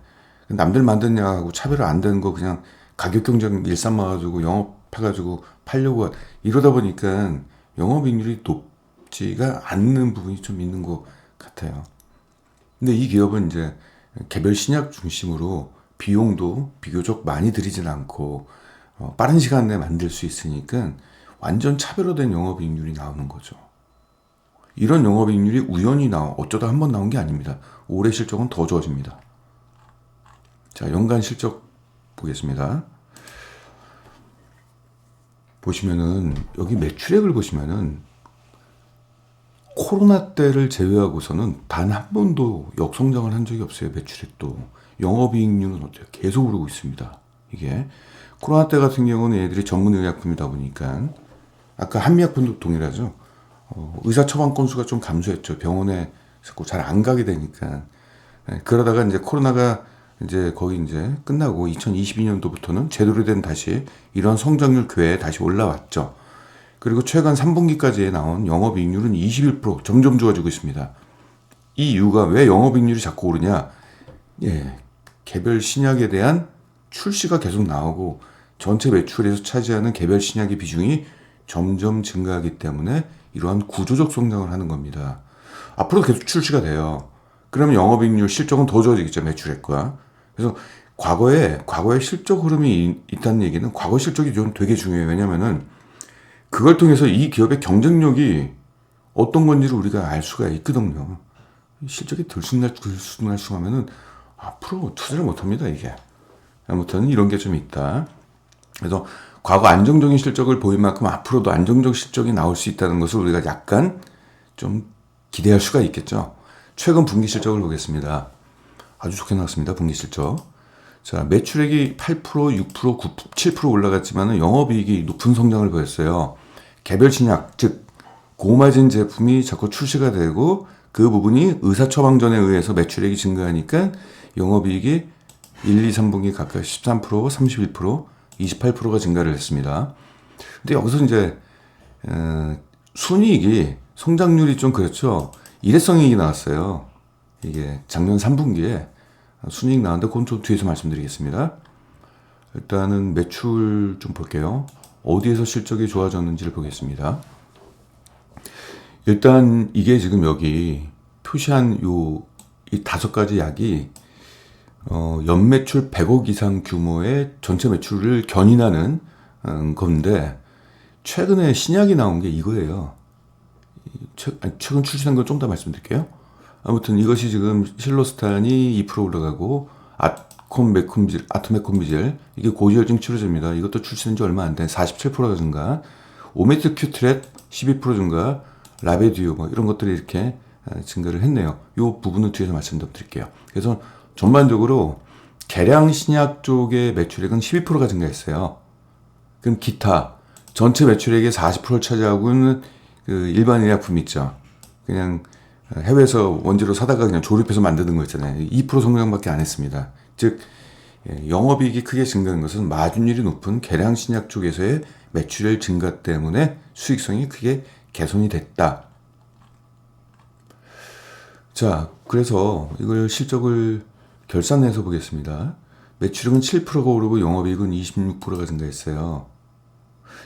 남들 만든 약하고 차별 안 되는 거 그냥 가격 경쟁 일삼아 가지고 영업해가지고 팔려고 이러다 보니까 영업이익률이 높지가 않는 부분이 좀 있는 것 같아요. 근데 이 기업은 이제 개별 신약 중심으로 비용도 비교적 많이 들이진 않고 빠른 시간 내에 만들 수 있으니까 완전 차별화된 영업이익률이 나오는 거죠. 이런 영업이익률이 우연히 어쩌다 한 번 나온 게 아닙니다. 올해 실적은 더 좋아집니다. 자, 연간 실적 보겠습니다. 보시면은 여기 매출액을 보시면은 코로나 때를 제외하고서는 단 한 번도 역성장을 한 적이 없어요. 매출액도. 영업이익률은 어때요? 계속 오르고 있습니다. 이게 코로나 때 같은 경우는 얘들이 전문의약품이다 보니까, 아까 한미약품도 동일하죠. 의사 처방 건수가 좀 감소했죠. 병원에 잘 안 가게 되니까. 그러다가 이제 코로나가 이제 거의 이제 끝나고 2022년도부터는 제대로 된 다시 이런 성장률 궤에 다시 올라왔죠. 그리고 최근 3분기까지 나온 영업이익률은 21% 점점 좋아지고 있습니다. 이 이유가 왜 영업이익률이 자꾸 오르냐? 개별 신약에 대한 출시가 계속 나오고 전체 매출에서 차지하는 개별 신약의 비중이 점점 증가하기 때문에 이러한 구조적 성장을 하는 겁니다. 앞으로 계속 출시가 돼요. 그러면 영업이익률 실적은 더 좋아지겠죠. 매출액과. 그래서 과거에 실적 흐름이 있다는 얘기는 과거 실적이 좀 되게 중요해요. 왜냐면은 그걸 통해서 이 기업의 경쟁력이 어떤 건지를 우리가 알 수가 있거든요. 실적이 들쑥날쑥하면은 앞으로 투자를 못 합니다, 이게. 아무튼 이런 게 좀 있다. 그래서 과거 안정적인 실적을 보인 만큼 앞으로도 안정적 실적이 나올 수 있다는 것을 우리가 약간 좀 기대할 수가 있겠죠. 최근 분기 실적을 보겠습니다. 아주 좋게 나왔습니다. 분기 실적. 자, 매출액이 8%, 6%, 9, 7% 올라갔지만 영업이익이 높은 성장을 보였어요. 개별 신약, 즉 고마진 제품이 자꾸 출시가 되고 그 부분이 의사처방전에 의해서 매출액이 증가하니까 영업이익이 1, 2, 3분기 각각 13%, 31%, 28%가 증가를 했습니다. 근데 여기서 이제 순이익이 성장률이 좀 그렇죠. 일회성이익이 나왔어요. 이게 작년 3분기에 순이익 나왔는데 그건 좀 뒤에서 말씀드리겠습니다. 일단은 매출 좀 볼게요. 어디에서 실적이 좋아졌는지를 보겠습니다. 일단 이게 지금 여기 표시한 이 5가지 약이 연매출 100억 이상 규모의 전체 매출을 견인하는 건데 최근에 신약이 나온 게 이거예요. 최근 출시된 걸 좀 더 말씀드릴게요. 아무튼 이것이 지금 실로스탄이 2% 올라가고 아토메콤비젤 이게 고지혈증 치료제입니다. 이것도 출시된 지 얼마 안 된 47%가 증가, 오메트 큐트렛 12% 증가, 라베듀오 뭐 이런 것들이 이렇게 증가를 했네요. 이 부분은 뒤에서 말씀드릴게요. 그래서 전반적으로 개량 신약 쪽의 매출액은 12%가 증가했어요. 그럼 기타 전체 매출액의 40%를 차지하고 있는 그 일반 의약품 있죠. 그냥 해외에서 원재료 사다가 그냥 조립해서 만드는 거 있잖아요. 2% 성장밖에 안 했습니다. 즉 영업이익이 크게 증가한 것은 마진율이 높은 개량 신약 쪽에서의 매출액 증가 때문에 수익성이 크게 개선이 됐다. 자, 그래서 이걸 실적을 결산해서 보겠습니다. 매출액은 7%가 오르고 영업이익은 26%가 증가했어요.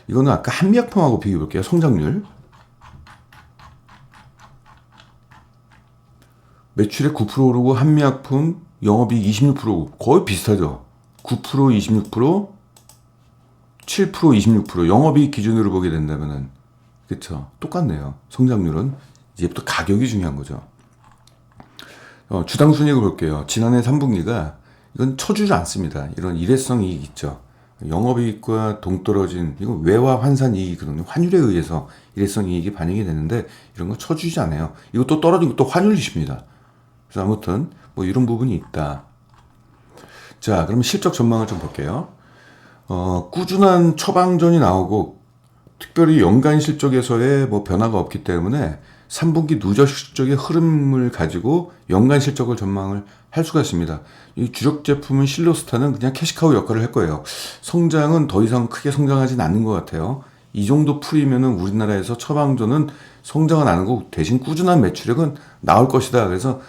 이거는 아까 한미약품하고 비교해 볼게요. 성장률. 매출액 9% 오르고 한미약품 영업이익 26% 거의 비슷하죠. 9%, 26%, 7%, 26% 영업이익 기준으로 보게 된다면은 그렇죠. 똑같네요. 성장률은 이제부터 가격이 중요한 거죠. 주당 순이익을 볼게요. 지난해 3분기가 이건 쳐주지 않습니다. 이런 일회성 이익 있죠. 영업이익과 동떨어진 이건 외화 환산 이익이거든요. 환율에 의해서 일회성 이익이 반영이 되는데 이런 거 쳐주지 않아요. 이것도 떨어진 것도 환율이십니다. 그래서 아무튼 뭐 이런 부분이 있다. 자, 그럼 실적 전망을 좀 볼게요. 꾸준한 처방전이 나오고 특별히 연간 실적에서의 뭐 변화가 없기 때문에 3분기 누적 실적의 흐름을 가지고 연간 실적을 전망을 할 수가 있습니다. 이 주력 제품은 실로스탄은 그냥 캐시카우 역할을 할 거예요. 성장은 더 이상 크게 성장하진 않는 것 같아요. 이 정도 풀이면은 우리나라에서 처방전은 성장은 안 하고 대신 꾸준한 매출액은 나올 것이다. 그래서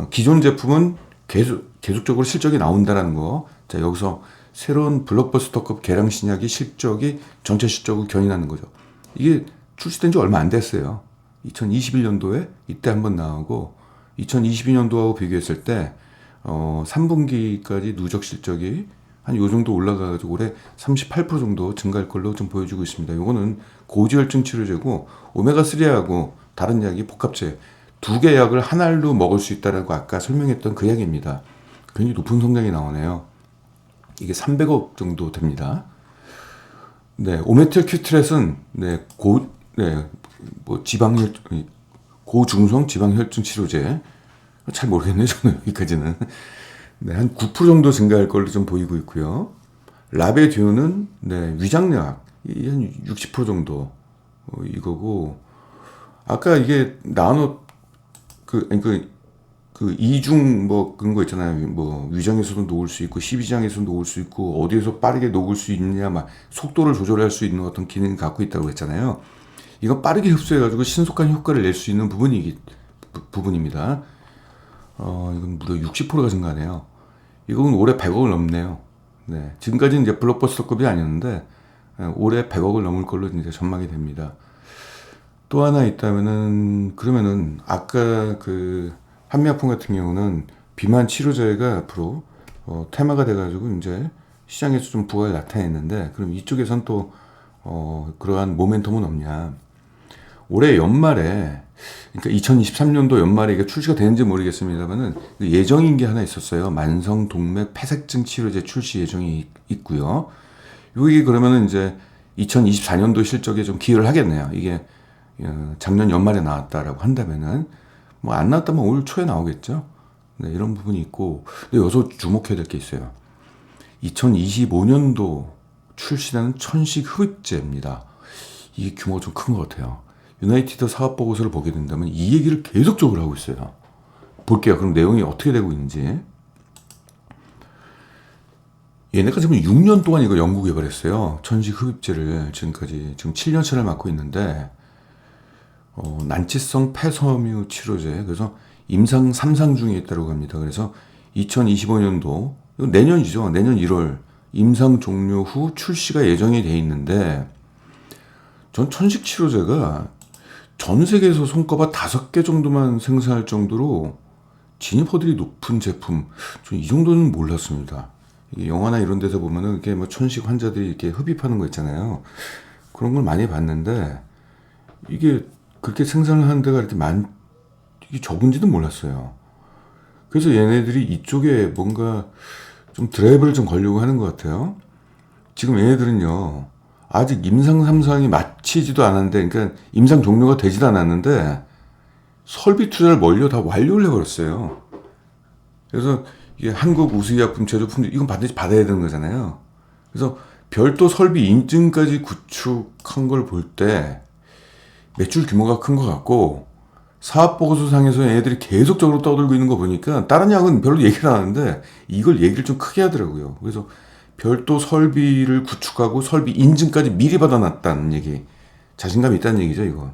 기존 제품은 계속적으로 실적이 나온다라는 거. 자, 여기서 새로운 블록버스터급 개량 신약이 실적이 전체 실적을 견인하는 거죠. 이게 출시된 지 얼마 안 됐어요. 2021년도에 이때 한번 나오고 2022년도하고 비교했을 때 3분기까지 누적 실적이 한 요 정도 올라가가지고 올해 38% 정도 증가할 걸로 좀 보여주고 있습니다. 요거는 고지혈증 치료제고 오메가3하고 다른 약이 복합제 두 개 약을 한 알로 먹을 수 있다라고 아까 설명했던 그 약입니다. 굉장히 높은 성장이 나오네요. 이게 300억 정도 됩니다. 네, 오메트 큐트렛은 고중성 지방혈증 치료제. 잘 모르겠네요, 저는 여기까지는. 네, 한 9% 정도 증가할 걸로 좀 보이고 있고요. 라베듀는 위장약 한 60% 정도 이거고 아까 이게 이중 뭐 그런 거 있잖아요. 뭐 위장에서도 녹을 수 있고 십이장에서도 녹을 수 있고 어디에서 빠르게 녹을 수 있느냐 막 속도를 조절할 수 있는 어떤 기능을 갖고 있다고 했잖아요. 이건 빠르게 흡수해가지고 신속한 효과를 낼 수 있는 부분입니다. 이건 무려 60%가 증가하네요. 이건 올해 100억을 넘네요. 네, 지금까지는 이제 블록버스터급이 아니었는데 올해 100억을 넘을 걸로 이제 전망이 됩니다. 또 하나 있다면은 그러면은 아까 그 한미약품 같은 경우는 비만 치료제가 앞으로 테마가 돼가지고 이제 시장에서 좀 부각이 나타냈는데 그럼 이쪽에선 또 그러한 모멘텀은 없냐? 올해 연말에 그러니까 2023년도 연말에 이게 출시가 되는지 모르겠습니다만은 예정인 게 하나 있었어요. 만성 동맥 폐색증 치료제 출시 예정이 있고요. 여기 그러면은 이제 2024년도 실적에 좀 기여를 하겠네요. 이게 작년 연말에 나왔다라고 한다면은 뭐 안 나왔다면 올 초에 나오겠죠. 네, 이런 부분이 있고, 근데 여기서 주목해야 될 게 있어요. 2025년도 출시되는 천식 흡입제입니다. 이 규모가 좀 큰 것 같아요. 유나이티드 사업 보고서를 보게 된다면 이 얘기를 계속적으로 하고 있어요. 볼게요. 그럼 내용이 어떻게 되고 있는지. 얘네가 지금 6년 동안 이거 연구 개발했어요. 천식 흡입제를 지금까지 지금 7년차를 맡고 있는데, 난치성 폐섬유 치료제. 그래서 임상 3상 중에 있다고 합니다. 그래서 2025년도 내년이죠. 내년 1월 임상 종료 후 출시가 예정이 돼 있는데, 전 천식 치료제가 전 세계에서 손꼽아 5개 정도만 생산할 정도로 진입허들이 높은 제품, 전 이 정도는 몰랐습니다. 이게 영화나 이런 데서 보면은 이렇게 뭐 천식 환자들이 이렇게 흡입하는 거 있잖아요. 그런 걸 많이 봤는데, 이게 그렇게 생산을 하는 데가 이렇게 이게 적은지도 몰랐어요. 그래서 얘네들이 이쪽에 뭔가 좀 드라이브를 좀 걸려고 하는 것 같아요. 지금 얘네들은요, 아직 임상 3상이 마치지도 않았는데, 그러니까 임상 종료가 되지도 않았는데, 설비 투자를 멀려 다 완료를 해버렸어요. 그래서 이게 한국 우수의약품 제조품, 이건 반드시 받아야 되는 거잖아요. 그래서 별도 설비 인증까지 구축한 걸 볼 때, 매출 규모가 큰 것 같고, 사업보고서상에서 얘네들이 계속적으로 떠들고 있는 거 보니까 다른 약은 별로 얘기를 안 하는데 이걸 얘기를 좀 크게 하더라고요. 그래서 별도 설비를 구축하고 설비 인증까지 미리 받아놨다는 얘기. 자신감이 있다는 얘기죠, 이거.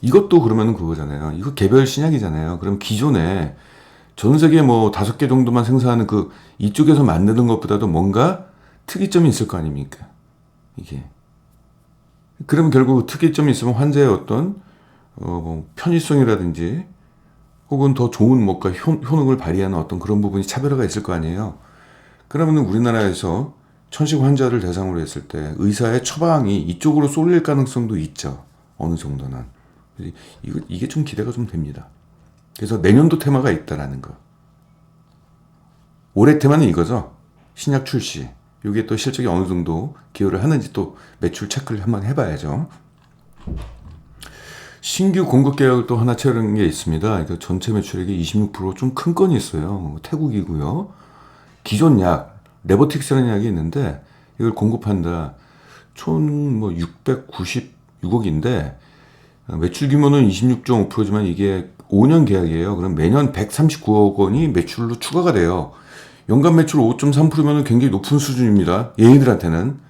이것도 그러면은 그거잖아요. 이거 개별 신약이잖아요. 그럼 기존에 전 세계 뭐 5개 정도만 생산하는 그 이쪽에서 만드는 것보다도 뭔가 특이점이 있을 거 아닙니까? 이게. 그럼 결국 특이점이 있으면 환자의 어떤 편의성이라든지 혹은 더 좋은 뭔가 효능을 발휘하는 어떤 그런 부분이 차별화가 있을 거 아니에요. 그러면 우리나라에서 천식 환자를 대상으로 했을 때 의사의 처방이 이쪽으로 쏠릴 가능성도 있죠. 어느 정도는. 이게 좀 기대가 좀 됩니다. 그래서 내년도 테마가 있다라는 거. 올해 테마는 이거죠. 신약 출시. 이게 또 실적이 어느 정도 기여를 하는지 또 매출 체크를 한번 해봐야죠. 신규 공급 계약을 또 하나 채우는 게 있습니다. 그러니까 전체 매출액이 26%좀 큰 건이 있어요. 태국이고요. 기존 약, 레보틱스라는 약이 있는데 이걸 공급한다. 총 뭐 696억인데 매출 규모는 26.5%지만 이게 5년 계약이에요. 그럼 매년 139억 원이 매출로 추가가 돼요. 연간 매출 5.3%면 굉장히 높은 수준입니다. 얘네들한테는.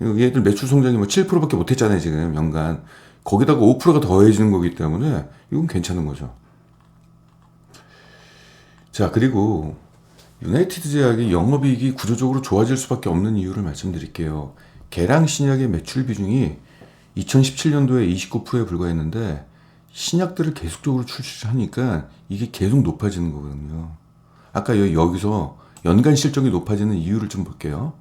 얘들 매출 성장이 뭐 7%밖에 못했잖아요, 지금 연간. 거기다가 5%가 더해지는 거기 때문에 이건 괜찮은 거죠. 자, 그리고 유나이티드 제약의 영업이익이 구조적으로 좋아질 수밖에 없는 이유를 말씀드릴게요. 계량 신약의 매출 비중이 2017년도에 29%에 불과했는데 신약들을 계속적으로 출시하니까 이게 계속 높아지는 거거든요. 아까 여기서 연간 실적이 높아지는 이유를 좀 볼게요.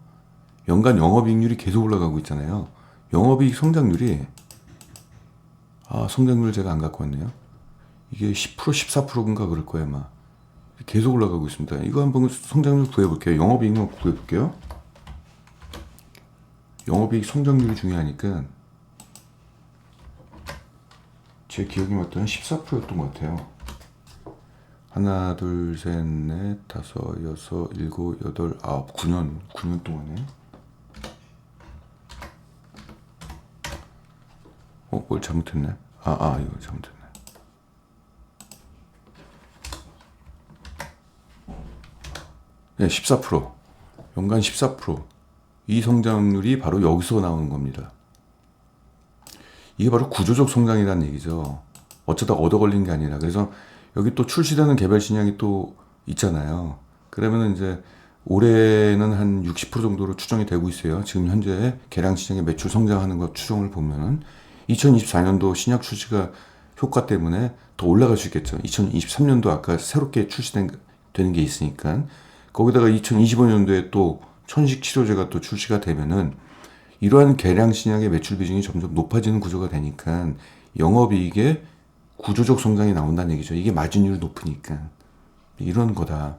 연간 영업이익률이 계속 올라가고 있잖아요. 영업이익 성장률이 성장률을 제가 안 갖고 왔네요. 이게 10% 14%인가 그럴 거예요, 아마. 계속 올라가고 있습니다. 이거 한번 성장률 구해볼게요. 영업이익률 구해볼게요. 영업이익 성장률이 중요하니까 제 기억이 맞다면 14%였던 것 같아요. 하나, 둘, 셋, 넷, 다섯, 여섯, 일곱, 여덟, 아홉, 9년 동안에. 뭘 잘못했네. 이거 잘못했네. 네, 14%. 연간 14%. 이 성장률이 바로 여기서 나오는 겁니다. 이게 바로 구조적 성장이라는 얘기죠. 어쩌다 얻어 걸린 게 아니라. 그래서 여기 또 출시되는 개별 신약이 또 있잖아요. 그러면 이제 올해는 한 60% 정도로 추정이 되고 있어요. 지금 현재 계량 시장의 매출 성장하는 것 추정을 보면은 2024년도 신약 출시가 효과 때문에 더 올라갈 수 있겠죠. 2023년도 아까 새롭게 되는 게 있으니까 거기다가 2025년도에 또 천식 치료제가 또 출시가 되면은 이러한 계량 신약의 매출 비중이 점점 높아지는 구조가 되니까 영업이익의 구조적 성장이 나온다는 얘기죠. 이게 마진율이 높으니까 이런 거다.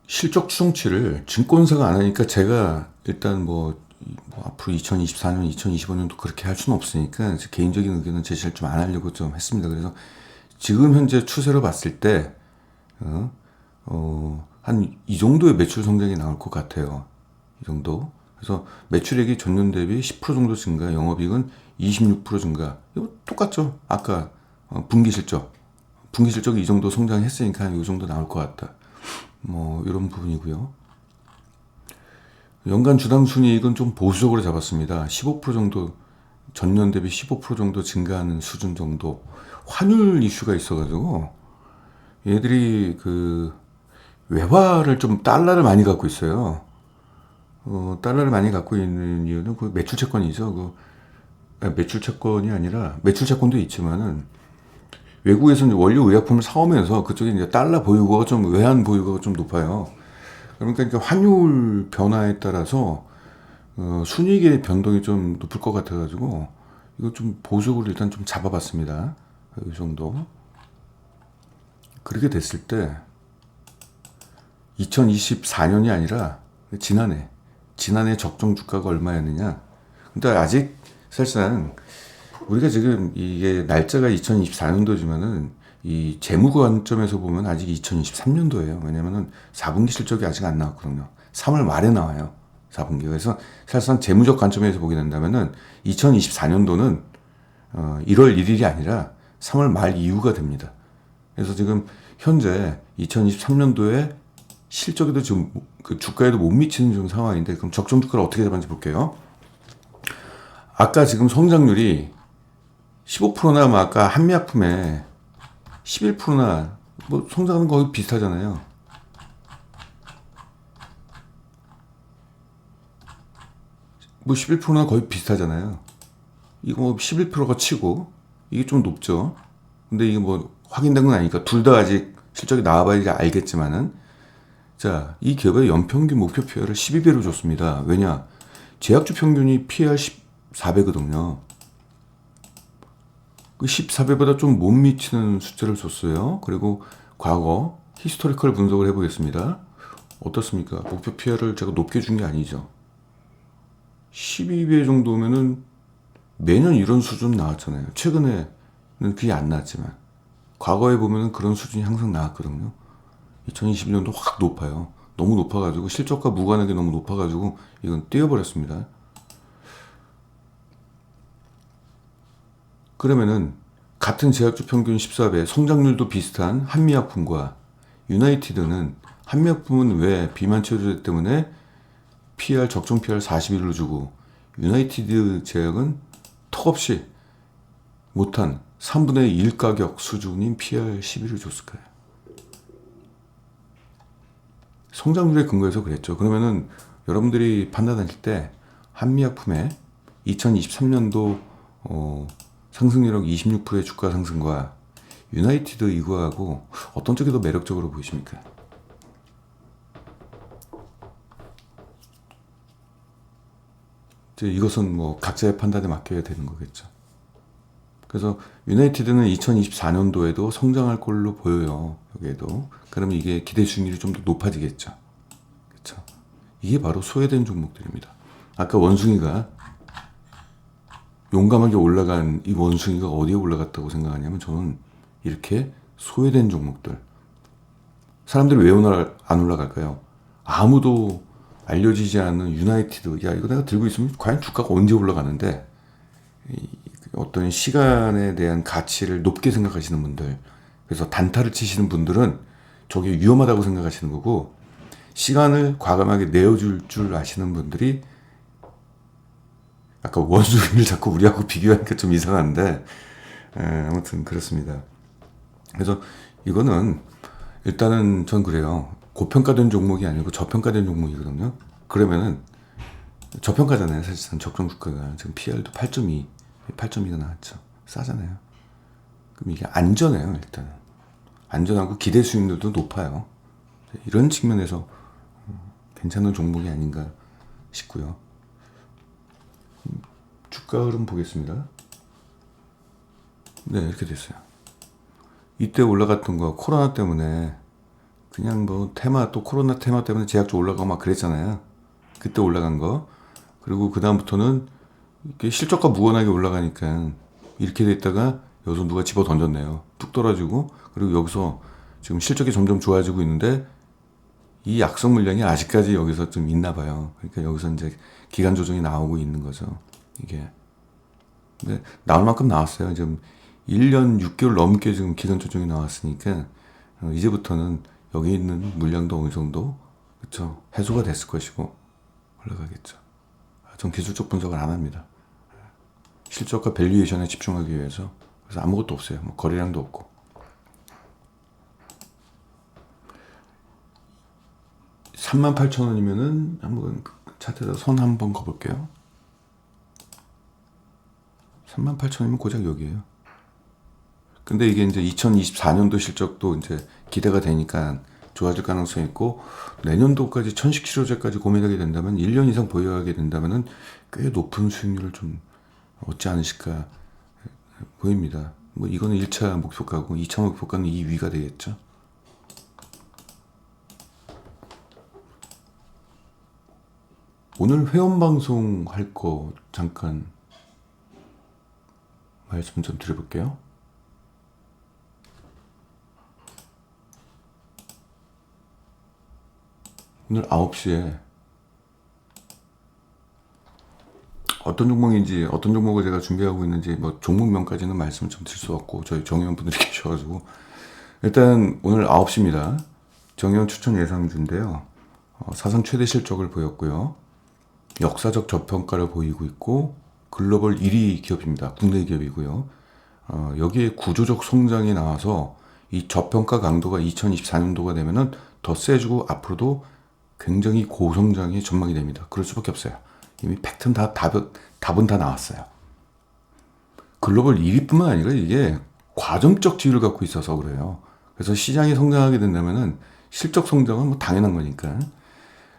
실적 추정치를 증권사가 안 하니까 제가 일단 뭐 뭐 앞으로 2024년, 2025년도 그렇게 할 수는 없으니까 개인적인 의견은 제시를 좀 안 하려고 좀 했습니다. 그래서 지금 현재 추세로 봤을 때, 한 이 정도의 매출 성장이 나올 것 같아요. 이 정도. 그래서 매출액이 전년 대비 10% 정도 증가, 영업이익은 26% 증가. 이거 똑같죠? 아까 분기 실적. 분기 실적이 이 정도 성장했으니까 이 정도 나올 것 같다. 뭐 이런 부분이고요. 연간 주당 순이익은 좀 보수적으로 잡았습니다. 15% 정도, 전년 대비 15% 정도 증가하는 수준 정도. 환율 이슈가 있어가지고 얘들이 그 외화를 좀 달러를 많이 갖고 있어요. 달러를 많이 갖고 있는 이유는 그 매출 채권이죠. 매출 채권이 아니라 매출 채권도 있지만은 외국에서 이제 원료 의약품을 사오면서 그쪽에 이제 달러 보유고가 좀 외환 보유고가 좀 높아요. 그러니까 이제 환율 변화에 따라서 순이익의 변동이 좀 높을 것 같아가지고 이거 좀 보수적으로 일단 좀 잡아봤습니다. 이 정도. 그렇게 됐을 때 2024년이 아니라 지난해 적정 주가가 얼마였느냐. 근데 아직 사실상 우리가 지금 이게 날짜가 2024년도지만은 이 재무 관점에서 보면 아직 2023년도예요. 왜냐면은 4분기 실적이 아직 안 나왔거든요. 3월 말에 나와요. 4분기. 그래서 사실상 재무적 관점에서 보게 된다면은 2024년도는 1월 1일이 아니라 3월 말 이후가 됩니다. 그래서 지금 현재 2023년도에 실적에도 지금 그 주가에도 못 미치는 좀 상황인데, 그럼 적정 주가를 어떻게 잡았는지 볼게요. 아까 지금 성장률이 15%나 뭐 아까 한미약품에 11%나 뭐 성장하는 거 거의 비슷하잖아요. 뭐 11%나 거의 비슷하잖아요. 이거 뭐 11%가 치고 이게 좀 높죠. 근데 이게 뭐 확인된 건 아니니까 둘 다 아직 실적이 나와봐야지 알겠지만은, 자, 이 기업의 연평균 목표 PR을 12배로 줬습니다. 왜냐? 제약주 평균이 PR 14배거든요. 그 14배보다 좀 못 미치는 숫자를 줬어요. 그리고 과거 히스토리컬 분석을 해보겠습니다. 어떻습니까? 목표 PR을 제가 높게 준 게 아니죠. 12배 정도면은 매년 이런 수준 나왔잖아요. 최근에는 그게 안 나왔지만 과거에 보면은 그런 수준이 항상 나왔거든요. 2022년도 확 높아요. 너무 높아가지고 실적과 무관하게 너무 높아가지고 이건 띄워버렸습니다. 그러면은 같은 제약주 평균 14배, 성장률도 비슷한 한미약품과 유나이티드는, 한미약품은 왜 비만 치료제 때문에 PR 적정 PR 41을 주고 유나이티드 제약은 턱없이 못한 3분의 1 가격 수준인 PR 11을 줬을까요? 성장률에 근거해서 그랬죠. 그러면은 여러분들이 판단하실 때 한미약품의 2023년도 상승률 26%의 주가 상승과 유나이티드 이거하고 어떤 쪽이 더 매력적으로 보이십니까? 이제 이것은 뭐 각자의 판단에 맡겨야 되는 거겠죠. 그래서 유나이티드는 2024년도에도 성장할 걸로 보여요. 여기에도. 그러면 이게 기대 수익률이 좀 더 높아지겠죠. 그렇죠. 이게 바로 소외된 종목들입니다. 아까 원숭이가 용감하게 올라간 이 원숭이가 어디에 올라갔다고 생각하냐면, 저는 이렇게 소외된 종목들. 사람들이 왜 안 올라갈까요? 아무도 알려지지 않는 유나이티드. 야, 이거 내가 들고 있으면 과연 주가가 언제 올라가는데, 어떤 시간에 대한 가치를 높게 생각하시는 분들, 그래서 단타를 치시는 분들은 저게 위험하다고 생각하시는 거고, 시간을 과감하게 내어줄 줄 아시는 분들이, 아까 원숭이를 자꾸 우리하고 비교하니까 좀 이상한데, 아무튼 그렇습니다. 그래서 이거는 일단은 전 그래요. 고평가된 종목이 아니고 저평가된 종목이거든요. 그러면은 저평가잖아요. 사실상 적정 주가가 지금 PR도 8.2가 나왔죠. 싸잖아요. 그럼 이게 안전해요. 일단은 안전하고 기대 수익률도 높아요. 이런 측면에서 괜찮은 종목이 아닌가 싶고요. 주가 흐름 보겠습니다. 네, 이렇게 됐어요. 이때 올라갔던 거 코로나 때문에 그냥 뭐 또 코로나 테마 때문에 제약주 올라가고 막 그랬잖아요. 그때 올라간 거 그리고 그다음부터는 이게 실적과 무관하게 올라가니까 이렇게 됐다가 여기서 누가 집어 던졌네요. 뚝 떨어지고, 그리고 여기서 지금 실적이 점점 좋아지고 있는데 이 약성 물량이 아직까지 여기서 좀 있나 봐요. 그러니까 여기서 이제 기간 조정이 나오고 있는 거죠. 이게. 근데 나올 만큼 나왔어요. 지금 1년 6개월 넘게 지금 기간 조정이 나왔으니까 이제부터는 여기 있는 물량도 어느 정도 그쵸 해소가 됐을 것이고 올라가겠죠. 전 기술적 분석을 안 합니다. 실적과 밸류에이션에 집중하기 위해서. 그래서 아무것도 없어요. 뭐 거래량도 없고. 38,000원이면은 한번 차트에다 선 한번 거볼게요. 38,000원이면 고작 여기에요. 근데 이게 이제 2024년도 실적도 이제 기대가 되니까 좋아질 가능성이 있고, 내년도까지 천식 치료제까지 고민하게 된다면 1년 이상 보유하게 된다면은 꽤 높은 수익률을 좀 얻지 않으실까 보입니다. 뭐 이거는 1차 목표가고 2차 목표가는 이 위가 되겠죠. 오늘 회원 방송 할 거 잠깐 말씀 좀 드려볼게요. 오늘 9시에 어떤 종목인지, 어떤 종목을 제가 준비하고 있는지, 뭐 종목명까지는 말씀을 좀 드릴 수 없고, 저희 정회원분들이 계셔가지고. 일단 오늘 9시입니다. 정회원 추천 예상주인데요. 사상 최대 실적을 보였고요. 역사적 저평가를 보이고 있고, 글로벌 1위 기업입니다. 국내 기업이고요. 여기에 구조적 성장이 나와서 이 저평가 강도가 2024년도가 되면은 더 세지고 앞으로도 굉장히 고성장의 전망이 됩니다. 그럴 수밖에 없어요. 이미 팩트는 답은 다 나왔어요. 글로벌 1위뿐만 아니라 이게 과점적 지위를 갖고 있어서 그래요. 그래서 시장이 성장하게 된다면은 실적 성장은 뭐 당연한 거니까.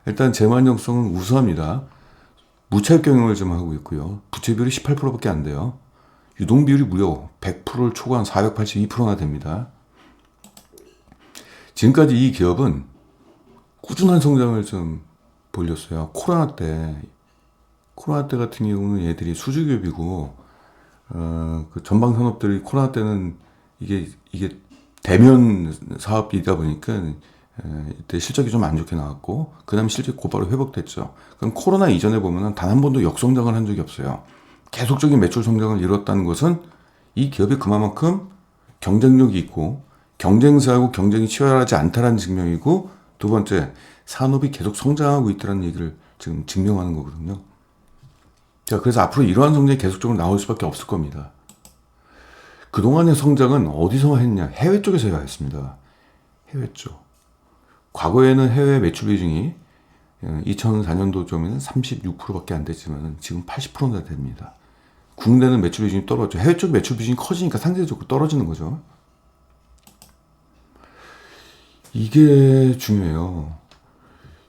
일단 재무안정성은 우수합니다. 무차익 경영을 좀 하고 있고요. 부채 비율이 18%밖에 안 돼요. 유동 비율이 무려 100%를 초과한 482%나 됩니다. 지금까지 이 기업은 꾸준한 성장을 좀 보였어요. 코로나 때 같은 경우는 얘들이 수주기업이고, 그 전방 산업들이 코로나 때는 이게 대면 사업이다 보니까 이때 실적이 좀 안 좋게 나왔고, 그 다음에 실적이 곧바로 회복됐죠. 그럼 코로나 이전에 보면은 단 한 번도 역성장을 한 적이 없어요. 계속적인 매출 성장을 이뤘다는 것은 이 기업이 그만큼 경쟁력이 있고 경쟁사하고 경쟁이 치열하지 않다라는 증명이고, 두 번째 산업이 계속 성장하고 있다는 얘기를 지금 증명하는 거거든요. 자, 그래서 앞으로 이러한 성장이 계속적으로 나올 수밖에 없을 겁니다. 그동안의 성장은 어디서 했냐? 해외 쪽에서 해야 했습니다. 해외 쪽. 과거에는 해외 매출 비중이 2004년도쯤에는 36%밖에 안 됐지만 지금 80%나 됩니다. 국내는 매출 비중이 떨어졌죠. 해외 쪽 매출 비중이 커지니까 상대적으로 떨어지는 거죠. 이게 중요해요.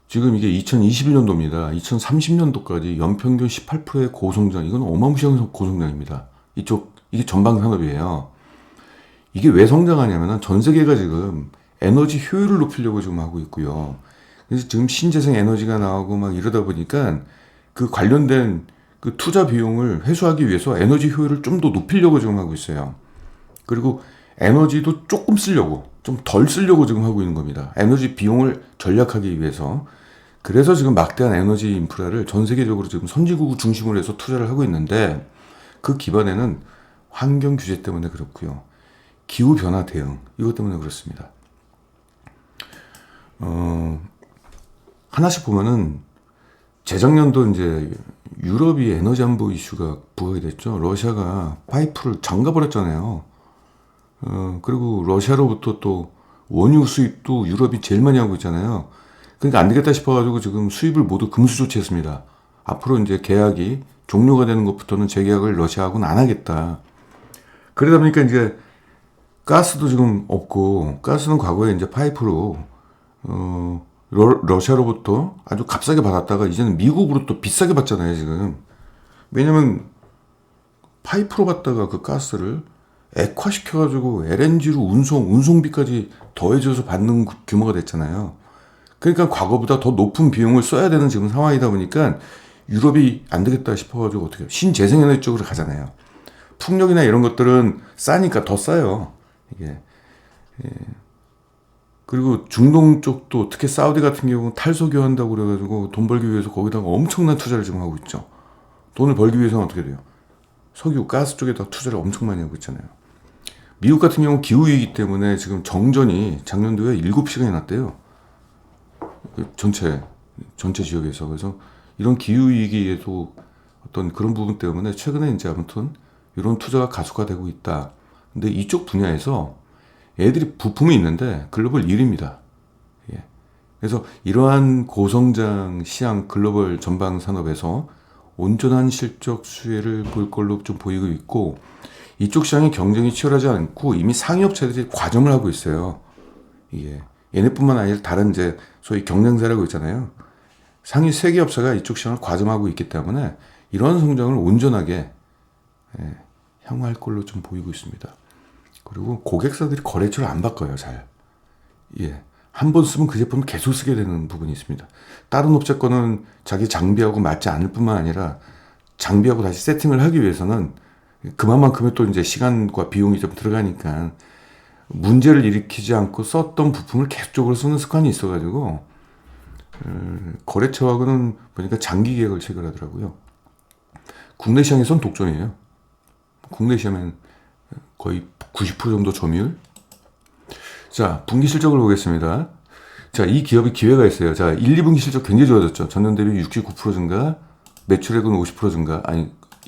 지금 이게 2021년도입니다. 2030년도까지 연평균 18%의 고성장, 이건 어마무시한 고성장입니다. 이게 전방 산업이에요. 이게 왜 성장하냐면은 전 세계가 지금 에너지 효율을 높이려고 지금 하고 있고요. 그래서 지금 신재생 에너지가 나오고 막 이러다 보니까 그 관련된 그 투자 비용을 회수하기 위해서 에너지 효율을 좀 더 높이려고 지금 하고 있어요. 그리고 에너지도 조금 쓰려고, 좀 덜 쓰려고 지금 하고 있는 겁니다. 에너지 비용을 절약하기 위해서. 그래서 지금 막대한 에너지 인프라를 전 세계적으로 지금 선진국 중심으로 해서 투자를 하고 있는데, 그 기반에는 환경 규제 때문에 그렇고요. 기후 변화 대응, 이것 때문에 그렇습니다. 하나씩 보면은 재작년도 이제 유럽이 에너지 안보 이슈가 부각이 됐죠. 러시아가 파이프를 잠가버렸잖아요. 그리고 러시아로부터 또 원유 수입도 유럽이 제일 많이 하고 있잖아요. 그러니까 안 되겠다 싶어가지고 지금 수입을 모두 금수 조치했습니다. 앞으로 이제 계약이 종료가 되는 것부터는 재계약을 러시아하고는 안 하겠다. 그러다 보니까 이제 가스도 지금 없고, 가스는 과거에 이제 파이프로 러시아로부터 아주 값싸게 받았다가 이제는 미국으로 또 비싸게 받잖아요, 지금. 왜냐면 파이프로 받다가 그 가스를 액화시켜가지고 LNG로 운송비까지 더해져서 받는 규모가 됐잖아요. 그러니까 과거보다 더 높은 비용을 써야 되는 지금 상황이다 보니까 유럽이 안 되겠다 싶어가지고 어떻게 신재생에너지 쪽으로 가잖아요. 풍력이나 이런 것들은 싸니까 더 싸요. 이게. 예. 그리고 중동 쪽도 특히 사우디 같은 경우는 탈석유한다고 그래가지고 돈 벌기 위해서 거기다가 엄청난 투자를 지금 하고 있죠. 돈을 벌기 위해서는 어떻게 돼요? 석유, 가스 쪽에다 투자를 엄청 많이 하고 있잖아요. 미국 같은 경우 기후위기 때문에 지금 정전이 작년도에 7시간이 났대요. 전체 지역에서. 그래서 이런 기후위기에도 어떤 그런 부분 때문에 최근에 이제 아무튼 이런 투자가 가속화되고 있다. 근데 이쪽 분야에서 애들이 부품이 있는데 글로벌 1위입니다. 예. 그래서 이러한 고성장 시장 글로벌 전방 산업에서 온전한 실적 수혜를 볼 걸로 좀 보이고 있고, 이쪽 시장의 경쟁이 치열하지 않고 이미 상위 업체들이 과점을 하고 있어요. 예. 얘네뿐만 아니라 다른 이제 소위 경쟁사라고 있잖아요. 상위 세계 업체가 이쪽 시장을 과점하고 있기 때문에 이런 성장을 온전하게 향후할 걸로 좀 보이고 있습니다. 그리고 고객사들이 거래처를 안 바꿔요, 잘. 예. 한 번 쓰면 그 제품을 계속 쓰게 되는 부분이 있습니다. 다른 업체 거는 자기 장비하고 맞지 않을 뿐만 아니라 장비하고 다시 세팅을 하기 위해서는 그만큼의 또 이제 시간과 비용이 좀 들어가니까 문제를 일으키지 않고 썼던 부품을 계속적으로 쓰는 습관이 있어가지고 거래처하고는 보니까 장기 계약을 체결하더라고요. 국내 시장에선 독점이에요. 국내 시장은 거의 90% 정도 점유율. 자, 분기 실적을 보겠습니다. 자, 이 기업이 기회가 있어요. 자, 1, 2분기 실적 굉장히 좋아졌죠. 전년 대비 69% 증가, 매출액은 50% 증가,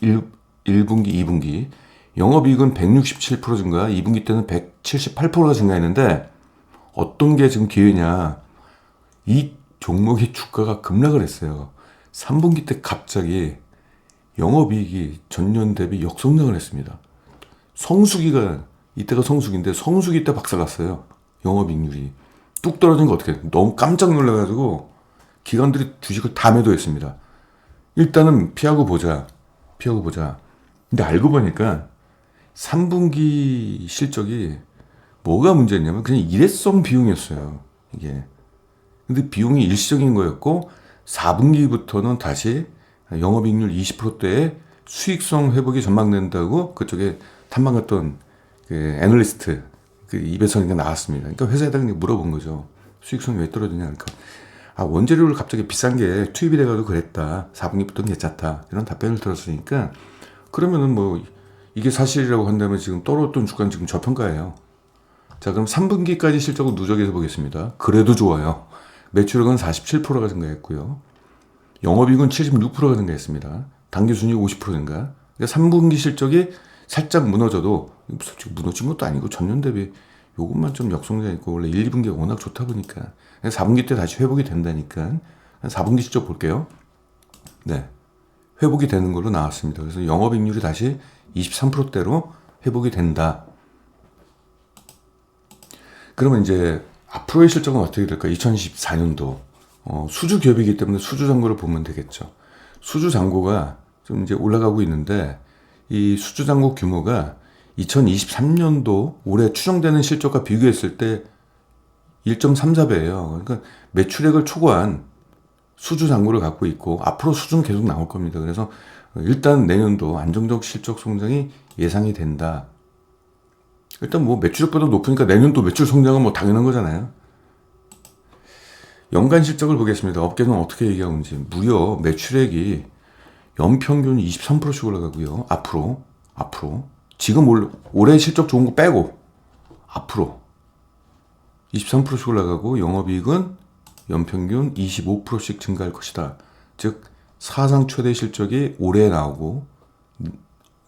1분기, 2분기. 영업이익은 167% 증가, 2분기 때는 178%가 증가했는데, 어떤 게 지금 기회냐. 이 종목의 주가가 급락을 했어요. 3분기 때 갑자기 영업이익이 전년 대비 역성장을 했습니다. 성수기가, 이때가 성수기인데 성수기 때 박살났어요. 영업이익률이. 뚝 떨어진 거 어떻게 해? 너무 깜짝 놀라가지고 기관들이 주식을 다 매도했습니다. 일단은 피하고 보자. 근데 알고 보니까 3분기 실적이 뭐가 문제였냐면 그냥 일회성 비용이었어요. 이게. 근데 비용이 일시적인 거였고 4분기부터는 다시 영업이익률 20%대의 수익성 회복이 전망된다고 그쪽에 탐방했던 그 애널리스트 그 입에서 나왔습니다. 그러니까 회사에다가 물어본 거죠. 수익성이 왜 떨어지냐. 그러니까 원재료를 갑자기 비싼 게 투입이 돼가지고 그랬다. 4분기부터는 괜찮다. 이런 답변을 들었으니까 그러면은 뭐 이게 사실이라고 한다면 지금 떨어졌던 주가는 지금 저평가예요. 자, 그럼 3분기까지 실적을 누적해서 보겠습니다. 그래도 좋아요. 매출액은 47%가 증가했고요. 영업이익은 76%가 증가했습니다. 당기순이익 50% 증가. 그러니까 3분기 실적이 살짝 무너져도 솔직히 무너진 것도 아니고 전년 대비 요것만 좀 역성장 있고 원래 1, 2분기가 워낙 좋다 보니까 4분기 때 다시 회복이 된다니까 4분기 실적 볼게요. 네, 회복이 되는 걸로 나왔습니다. 그래서 영업이익률이 다시 23%대로 회복이 된다. 그러면 이제 앞으로의 실적은 어떻게 될까? 2024년도 수주 기업이기 때문에 수주 잔고를 보면 되겠죠. 수주 잔고가 좀 이제 올라가고 있는데 이 수주 잔고 규모가 2023년도 올해 추정되는 실적과 비교했을 때 1.34배예요. 그러니까 매출액을 초과한 수주 잔고를 갖고 있고 앞으로 수주는 계속 나올 겁니다. 그래서 일단 내년도 안정적 실적 성장이 예상이 된다. 일단 뭐 매출액보다 높으니까 내년도 매출 성장은 뭐 당연한 거잖아요. 연간 실적을 보겠습니다. 업계는 어떻게 얘기하는지. 무려 매출액이 연평균 23%씩 올라가고요. 앞으로 지금 올해 실적 좋은 거 빼고 앞으로 23%씩 올라가고 영업이익은 연평균 25%씩 증가할 것이다. 즉 사상 최대 실적이 올해 나오고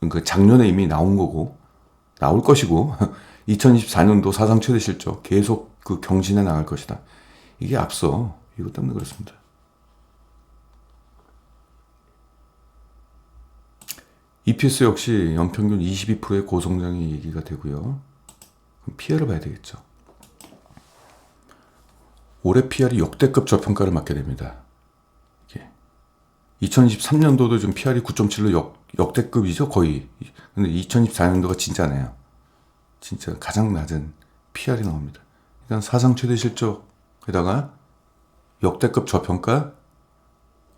그러니까 작년에 이미 나올 것이고 2024년도 사상 최대 실적 계속 그 경신해 나갈 것이다. 이게 앞서 이것 때문에 그렇습니다. EPS 역시 연평균 22%의 고성장이 얘기가 되고요. 그럼 PR을 봐야 되겠죠. 올해 PR이 역대급 저평가를 맞게 됩니다. 2023년도도 좀 PR이 9.7로 역대급이죠, 거의. 근데 2024년도가 진짜네요. 진짜 가장 낮은 PR이 나옵니다. 일단 사상 최대 실적에다가 역대급 저평가,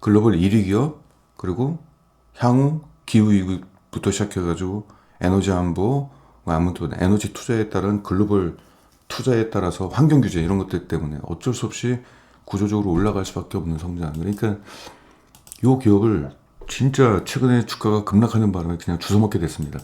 글로벌 1위 기업, 그리고 향후 기후위기부터 시작해가지고 에너지 안보, 아무튼 에너지 투자에 따른 글로벌 투자에 따라서 환경 규제 이런 것들 때문에 어쩔 수 없이 구조적으로 올라갈 수밖에 없는 성장. 그러니까 이 기업을 진짜 최근에 주가가 급락하는 바람에 그냥 주워먹게 됐습니다.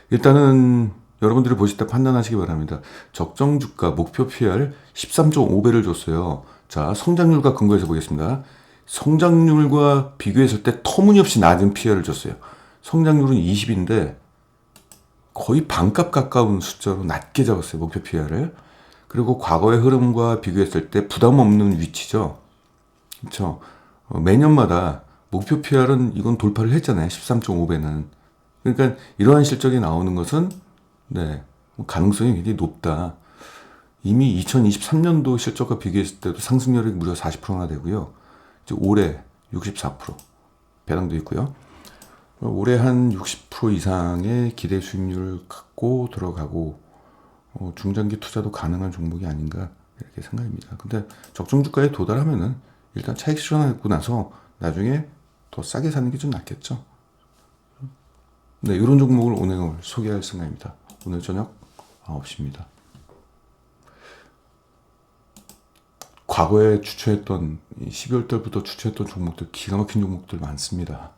일단은 여러분들이 보실 때 판단하시기 바랍니다. 적정 주가 목표 PR 13.5배를 줬어요. 자, 성장률과 근거해서 보겠습니다. 성장률과 비교했을 때 터무니없이 낮은 PR을 줬어요. 성장률은 20인데 거의 반값 가까운 숫자로 낮게 잡았어요. 목표 PR을. 그리고 과거의 흐름과 비교했을 때 부담 없는 위치죠. 그렇죠. 매년마다 목표 PR은 이건 돌파를 했잖아요. 13.5배는. 그러니까 이러한 실적이 나오는 것은 네, 가능성이 굉장히 높다. 이미 2023년도 실적과 비교했을 때도 상승률이 무려 40%나 되고요. 이제 올해 64% 배당도 있고요. 올해 한 60% 이상의 기대 수익률을 갖고 들어가고 중장기 투자도 가능한 종목이 아닌가 이렇게 생각합니다. 근데 적정 주가에 도달하면은 일단 차익 실현하고 나서 나중에 더 싸게 사는 게 좀 낫겠죠. 네, 이런 종목을 오늘 소개할 생각입니다. 오늘 저녁 9시입니다. 과거에 추천했던 12월 달부터 추천했던 종목들 기가 막힌 종목들 많습니다.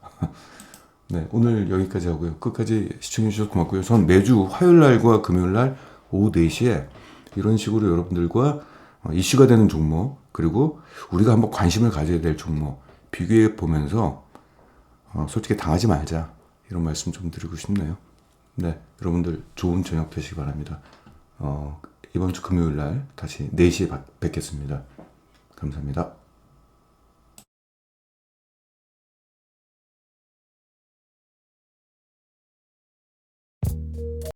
네, 오늘 여기까지 하고요. 끝까지 시청해 주셔서 고맙고요. 전 매주 화요일 날과 금요일 날 오후 4시에 이런 식으로 여러분들과 이슈가 되는 종목 그리고 우리가 한번 관심을 가져야 될 종목 비교해 보면서 솔직히 당하지 말자 이런 말씀 좀 드리고 싶네요. 네, 여러분들 좋은 저녁 되시기 바랍니다. 이번 주 금요일 날 다시 4시에 뵙겠습니다. 감사합니다.